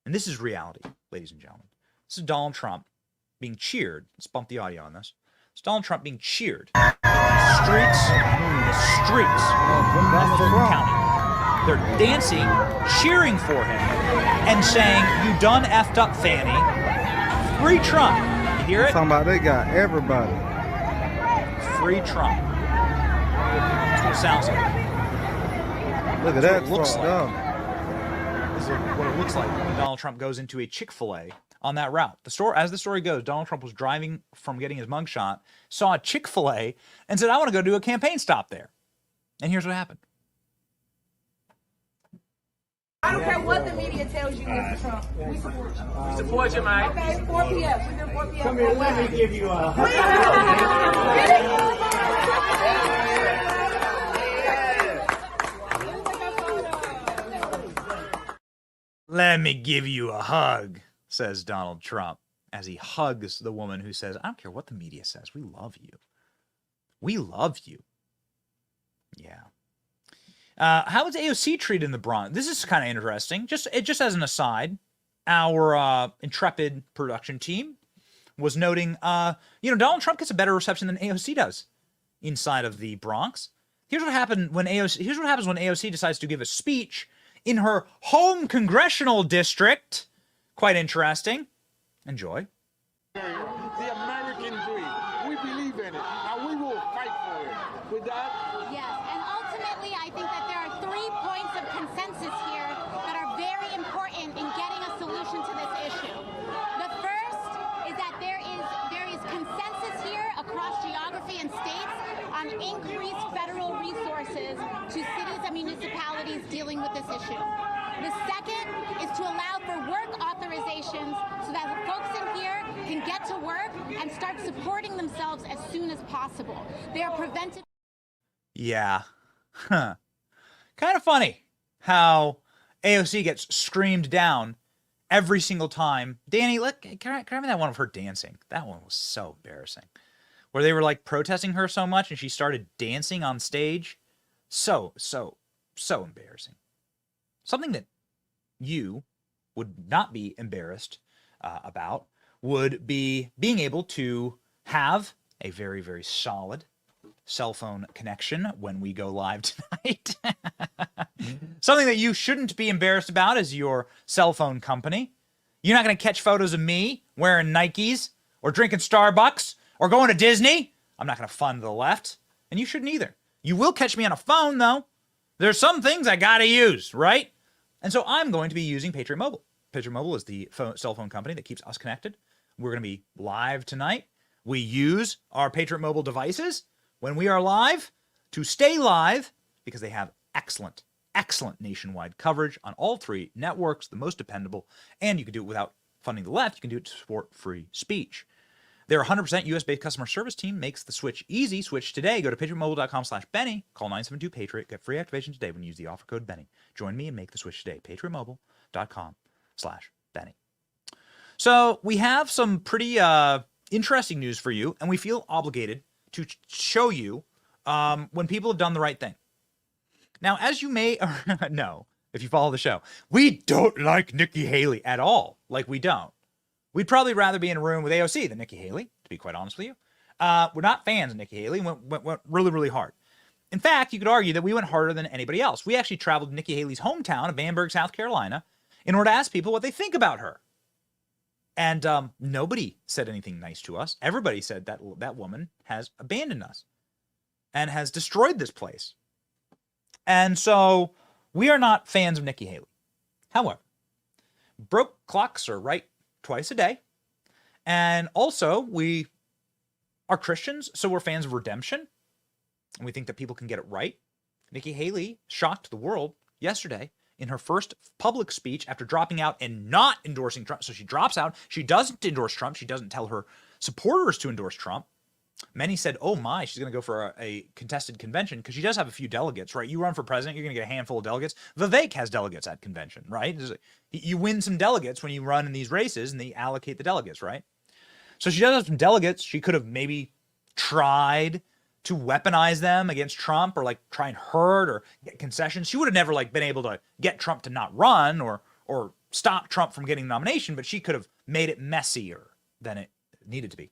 And this is reality, ladies and gentlemen. This is Donald Trump being cheered. Let's bump the audio on this. It's Donald Trump being cheered in the streets of Fulton County. They're dancing, cheering for him, and saying, "You done effed up, Fanny. Free Trump." You hear it? Talking about they got everybody. Free Trump. That's what it sounds like. Look at that. Looks like. This is what it looks like when Donald Trump goes into a Chick-fil-A on that route. As the story goes, Donald Trump was driving from getting his mugshot, saw a Chick-fil-A, and said, "I want to go do a campaign stop there." And here's what happened. I don't care what the media tells you, Mr. Trump. We support you. We support you, Mike. Okay, 4 p.m. We're here 4 p.m. Come here, let me give you a Let me give you a hug, says Donald Trump, as he hugs the woman who says, "I don't care what the media says. We love you. We love you." Yeah. How was AOC treated in the Bronx? This is kind of interesting. Just as an aside, our intrepid production team was noting, Donald Trump gets a better reception than AOC does inside of the Bronx. Here's what happens when AOC decides to give a speech in her home congressional district. Quite interesting. Enjoy. The American dream. We believe in it. Now we will fight for it. With that. Yes, and ultimately, I think that there are 3 points of consensus here that are very important in getting a solution to this issue. The first is that there is consensus here across geography and states on increased federal resources to cities and municipalities dealing with this issue. The second is to allow for work authorizations so that the folks in here can get to work and start supporting themselves as soon as possible. They are prevented. Yeah. Huh. Kind of funny how AOC gets screamed down every single time. Danny, look, can I have that one of her dancing? That one was so embarrassing. Where they were like protesting her so much and she started dancing on stage. So embarrassing. Something that you would not be embarrassed about would be being able to have a very, very solid cell phone connection when we go live tonight. Something that you shouldn't be embarrassed about is your cell phone company. You're not going to catch photos of me wearing Nikes or drinking Starbucks or going to Disney I'm not going to fund the left, and you shouldn't either. You will catch me on a phone, though. There's some things I got to use, right? And so I'm going to be using Patriot Mobile. Patriot Mobile is the cell phone company that keeps us connected. We're going to be live tonight. We use our Patriot Mobile devices when we are live to stay live because they have excellent nationwide coverage on all three networks, the most dependable, and you can do it without funding the left. You can do it to support free speech. Their 100% US-based customer service team makes the switch easy. Switch today. Go to patriotmobile.com/Benny. Call 972-PATRIOT. Get free activation today when you use the offer code Benny. Join me and make the switch today. patriotmobile.com/Benny. So we have some pretty interesting news for you, and we feel obligated to show you when people have done the right thing. Now, as you may know, if you follow the show, we don't like Nikki Haley at all. Like, we don't. We'd probably rather be in a room with AOC than Nikki Haley, to be quite honest with you. We're not fans of Nikki Haley. Went really, really hard. In fact, you could argue that we went harder than anybody else. We actually traveled to Nikki Haley's hometown of Bamberg, South Carolina, in order to ask people what they think about her. And nobody said anything nice to us. Everybody said that that woman has abandoned us and has destroyed this place. And so we are not fans of Nikki Haley. However, broke clocks are right twice a day. And also, we are Christians, so we're fans of redemption. And we think that people can get it right. Nikki Haley shocked the world yesterday in her first public speech after dropping out and not endorsing Trump. So she drops out. She doesn't endorse Trump. She doesn't tell her supporters to endorse Trump. Many said, oh my, she's going to go for a contested convention because she does have a few delegates, right? You run for president, you're going to get a handful of delegates. Vivek has delegates at convention, right? You win some delegates when you run in these races and they allocate the delegates, right? So she does have some delegates. She could have maybe tried to weaponize them against Trump or like try and hurt or get concessions. She would have never like been able to get Trump to not run or stop Trump from getting the nomination, but she could have made it messier than it needed to be.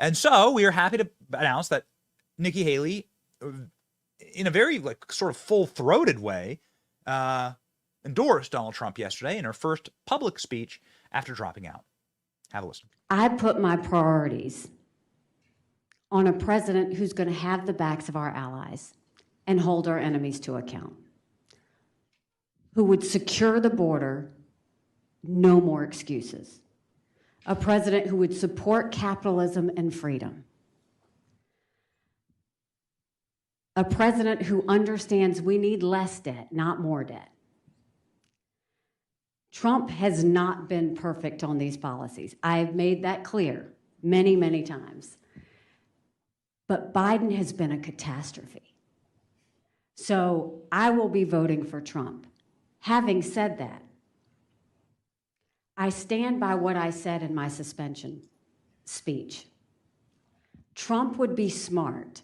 And so we are happy to announce that Nikki Haley, in a very like sort of full-throated way, endorsed Donald Trump yesterday in her first public speech after dropping out. Have a listen. I put my priorities on a president who's going to have the backs of our allies and hold our enemies to account, who would secure the border, no more excuses. A president who would support capitalism and freedom. A president who understands we need less debt, not more debt. Trump has not been perfect on these policies. I've made that clear many, many times. But Biden has been a catastrophe. So I will be voting for Trump. Having said that, I stand by what I said in my suspension speech. Trump would be smart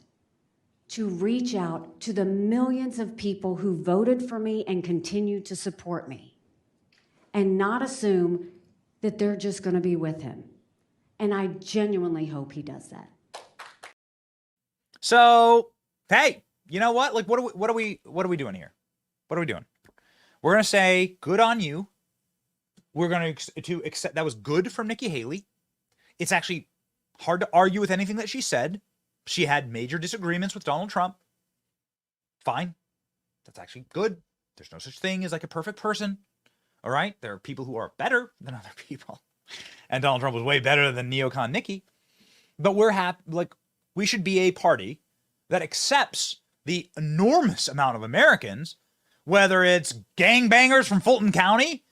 to reach out to the millions of people who voted for me and continue to support me and not assume that they're just going to be with him. And I genuinely hope he does that. So, hey, you know what? Like, what are we doing here? What are we doing? We're going to say, good on you. We're going to accept that was good from Nikki Haley. It's actually hard to argue with anything that she said. She had major disagreements with Donald Trump. Fine. That's actually good. There's no such thing as like a perfect person. All right. There are people who are better than other people. And Donald Trump was way better than neocon Nikki. But we're happy. Like, we should be a party that accepts the enormous amount of Americans, whether it's gangbangers from Fulton County,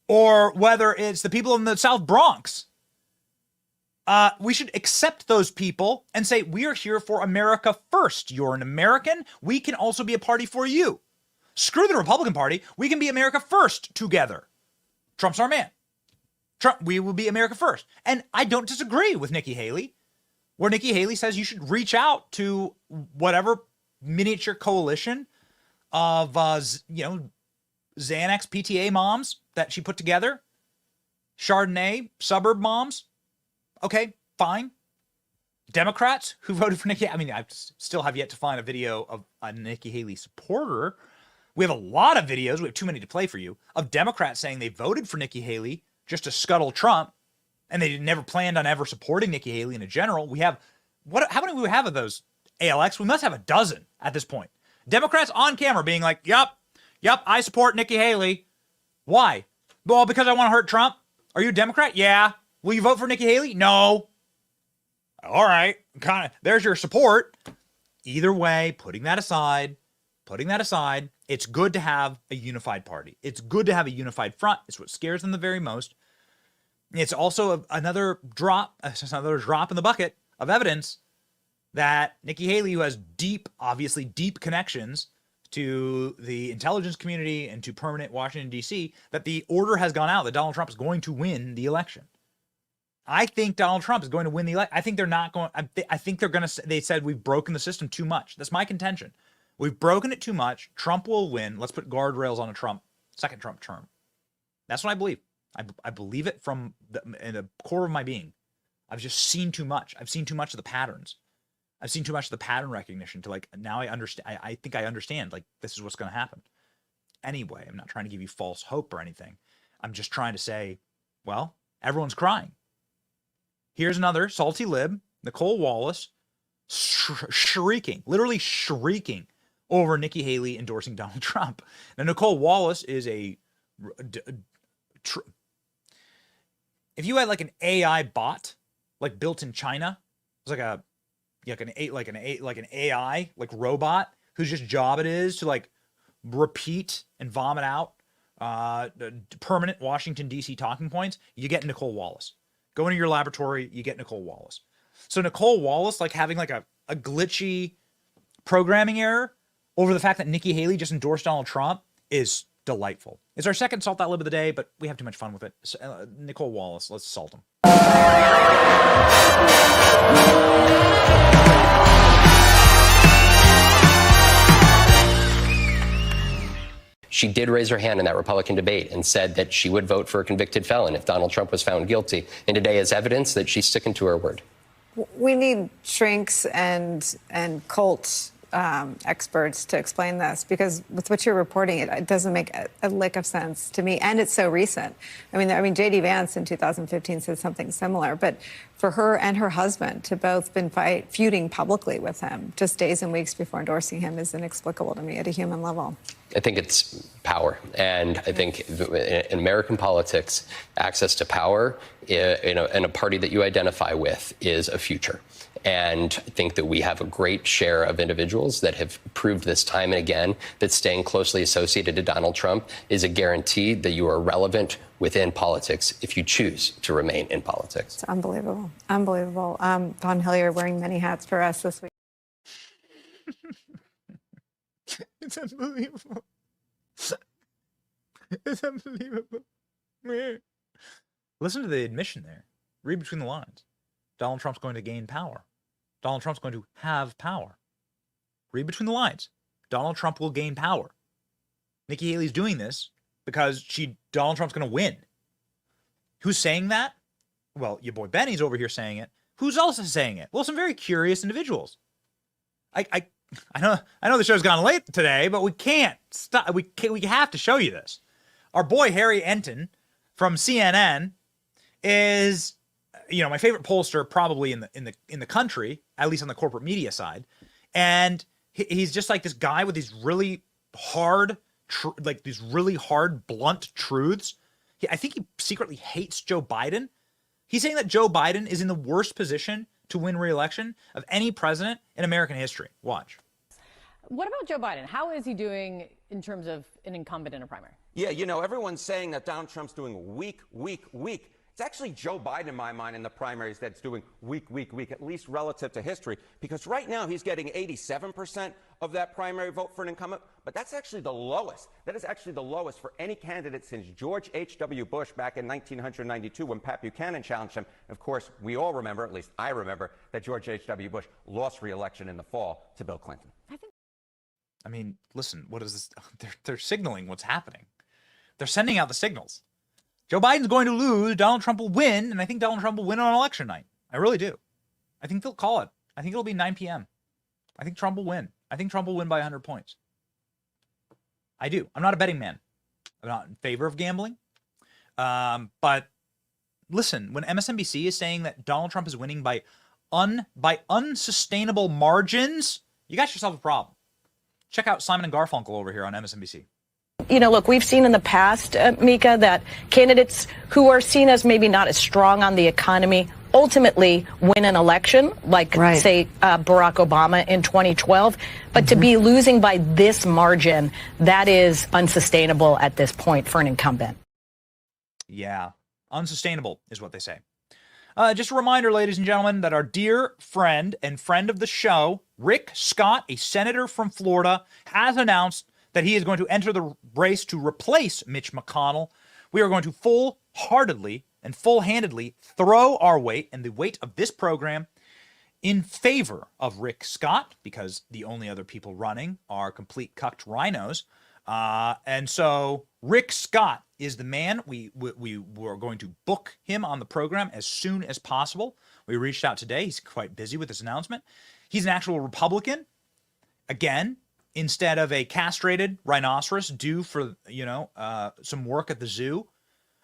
or whether it's the people in the South Bronx. We should accept those people and say, we are here for America first. You're an American. We can also be a party for you. Screw the Republican Party. We can be America first together. Trump's our man. Trump, we will be America first. And I don't disagree with Nikki Haley, where Nikki Haley says you should reach out to whatever miniature coalition of, Xanax PTA moms that she put together, Chardonnay suburb moms. Okay, fine. Democrats who voted for Nikki. I mean, I still have yet to find a video of a Nikki Haley supporter. We have a lot of videos. We have too many to play for you of Democrats saying they voted for Nikki Haley just to scuttle Trump, and they never planned on ever supporting Nikki Haley in a general. We have How many do we have of those, ALX? We must have a dozen at this point. Democrats on camera being like, yep, I support Nikki Haley. Why? Well, because I want to hurt Trump. Are you a Democrat? Yeah. Will you vote for Nikki Haley? No. All right. There's your support. Either way, putting that aside, it's good to have a unified party. It's good to have a unified front. It's what scares them the very most. It's also another drop in the bucket of evidence that Nikki Haley, who has obviously deep connections to the intelligence community and to permanent Washington, D.C., that the order has gone out that Donald Trump is going to win the election. I think Donald Trump is going to win the election. I think they're not going. I think they're going to. They said we've broken the system too much. That's my contention. We've broken it too much. Trump will win. Let's put guardrails on a second Trump term. That's what I believe. I believe it from in the core of my being. I've just seen too much. I've seen too much of the patterns. I've seen too much of the pattern recognition to now I understand. I think I understand this is what's going to happen. Anyway, I'm not trying to give you false hope or anything. I'm just trying to say, well, everyone's crying. Here's another salty lib, Nicole Wallace, shrieking, literally shrieking over Nikki Haley endorsing Donald Trump. Now, Nicole Wallace is if you had an AI bot, built in China, it's an AI robot whose just job it is to repeat and vomit out permanent Washington, D.C. talking points, you get Nicole Wallace. Go into your laboratory, you get Nicole Wallace. So Nicole Wallace, having a glitchy programming error over the fact that Nikki Haley just endorsed Donald Trump is delightful. It's our second Salt That Lib of the day, but we have too much fun with it. So, Nicole Wallace, let's salt him. She did raise her hand in that Republican debate and said that she would vote for a convicted felon if Donald Trump was found guilty. And today is evidence that she's sticking to her word. We need shrinks and cult experts to explain this, because with what you're reporting, it doesn't make a lick of sense to me, and it's so recent. I mean, J.D. Vance in 2015 said something similar, but for her and her husband to both been feuding publicly with him just days and weeks before endorsing him is inexplicable to me at a human level. I think it's power. And I think in American politics, access to power in a party that you identify with is a future. And I think that we have a great share of individuals that have proved this time and again that staying closely associated to Donald Trump is a guarantee that you are relevant within politics if you choose to remain in politics. It's unbelievable. Unbelievable. Don Hilliard wearing many hats for us this week. It's unbelievable. It's unbelievable. Listen to the admission there. Read between the lines. Donald Trump's going to gain power. Donald Trump's going to have power. Read between the lines. Donald Trump will gain power. Nikki Haley's doing this because Donald Trump's going to win. Who's saying that? Well, your boy Benny's over here saying it. Who's else saying it? Well, some very curious individuals. I know the show's gone late today, but we can't stop. We have to show you this. Our boy Harry Enton from CNN is, my favorite pollster probably in the country, at least on the corporate media side, and he's just this guy with these really hard, blunt truths. I think he secretly hates Joe Biden. He's saying that Joe Biden is in the worst position to win re-election of any president in American history. Watch. What about Joe Biden? How is he doing in terms of an incumbent in a primary? Yeah, everyone's saying that Donald Trump's doing weak. It's actually Joe Biden, in my mind, in the primaries that's doing weak, at least relative to history. Because right now he's getting 87% of that primary vote for an incumbent. But that's actually the lowest. That is actually the lowest for any candidate since George H.W. Bush back in 1992 when Pat Buchanan challenged him. Of course, we all remember, at least I remember, that George H.W. Bush lost re-election in the fall to Bill Clinton. I mean, listen, what is this? They're signaling what's happening. They're sending out the signals. Joe Biden's going to lose. Donald Trump will win. And I think Donald Trump will win on election night. I really do. I think they'll call it. I think it'll be 9 p.m. I think Trump will win. I think Trump will win by 100 points. I do. I'm not a betting man. I'm not in favor of gambling. But listen, when MSNBC is saying that Donald Trump is winning by by unsustainable margins, you got yourself a problem. Check out Simon and Garfunkel over here on MSNBC. You know, look, we've seen in the past, Mika, that candidates who are seen as maybe not as strong on the economy ultimately win an election, like, say, Barack Obama in 2012. But to be losing by this margin, that is unsustainable at this point for an incumbent. Yeah, unsustainable is what they say. Just a reminder, ladies and gentlemen, that our dear friend and friend of the show, Rick Scott, a senator from Florida, has announced that he is going to enter the race to replace Mitch McConnell. We are going to full-heartedly and full-handedly throw our weight and the weight of this program in favor of Rick Scott, because the only other people running are complete cucked rhinos. And so Rick Scott is the man. We were going to book him on the program as soon as possible. We reached out today. He's quite busy with this announcement. He's an actual Republican. Again, instead of a castrated rhinoceros due for, some work at the zoo.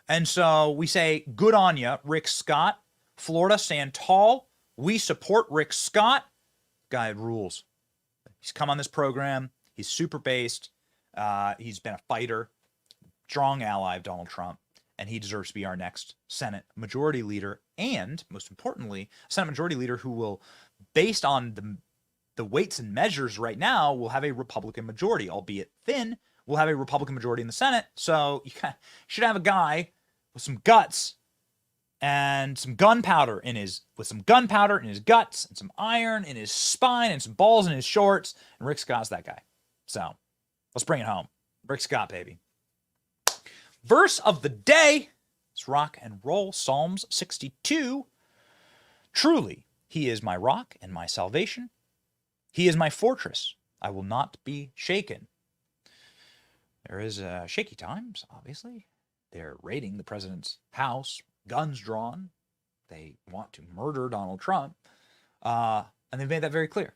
And so we say, good on ya, Rick Scott. Florida, stand tall. We support Rick Scott. Guy rules. He's come on this program. He's super based. He's been a fighter, strong ally of Donald Trump, and he deserves to be our next Senate Majority Leader. And most importantly, Senate Majority Leader who will, based on the weights and measures right now, will have a Republican majority, albeit thin. We'll have a Republican majority in the Senate. So you should have a guy with some guts and some gunpowder in his guts and some iron in his spine and some balls in his shorts. And Rick Scott's that guy. So let's bring it home. Rick Scott, baby. Verse of the day. Let's rock and roll. Psalms 62. Truly, he is my rock and my salvation. He is my fortress. I will not be shaken. There is shaky times, obviously. They're raiding the president's house, guns drawn. They want to murder Donald Trump. And they've made that very clear.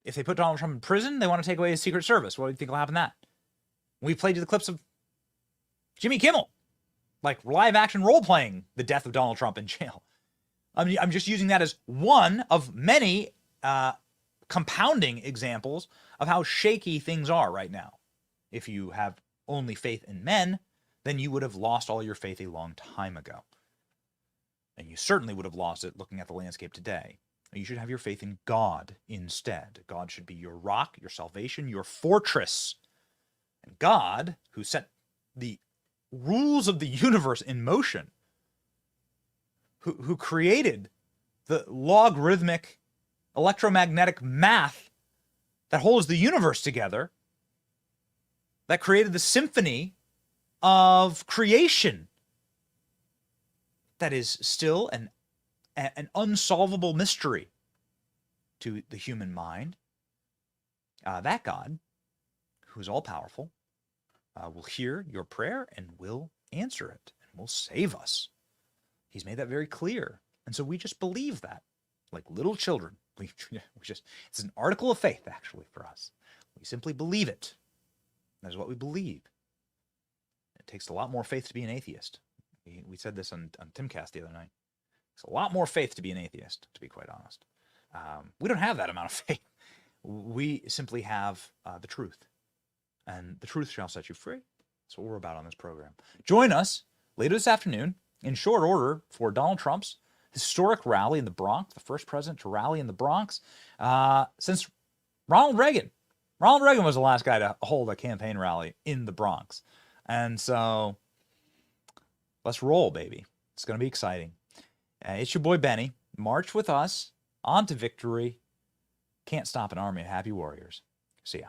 If they put Donald Trump in prison, they want to take away his Secret Service. What do you think will happen to that? We played you the clips of Jimmy Kimmel, like live action role playing the death of Donald Trump in jail. I'm just using that as one of many compounding examples of how shaky things are right now. If you have only faith in men, then you would have lost all your faith a long time ago. And you certainly would have lost it looking at the landscape today. You should have your faith in God instead. God should be your rock, your salvation, your fortress. And God, who set the rules of the universe in motion, who created the logarithmic electromagnetic math that holds the universe together, that created the symphony of creation that is still an unsolvable mystery to the human mind. That God, who is all-powerful, will hear your prayer and will answer it and will save us. He's made that very clear. And so we just believe that, like little children. It's an article of faith, actually, for us. We simply believe it. That is what we believe. It takes a lot more faith to be an atheist. We said this on Timcast the other night. It's a lot more faith to be an atheist, to be quite honest. We don't have that amount of faith. We simply have the truth. And the truth shall set you free. That's what we're about on this program. Join us later this afternoon in short order for Donald Trump's historic rally in the Bronx, the first president to rally in the Bronx since Ronald Reagan. Ronald Reagan was the last guy to hold a campaign rally in the Bronx. And so let's roll, baby. It's going to be exciting. It's your boy Benny. March with us on to victory. Can't stop an army of happy warriors. See ya.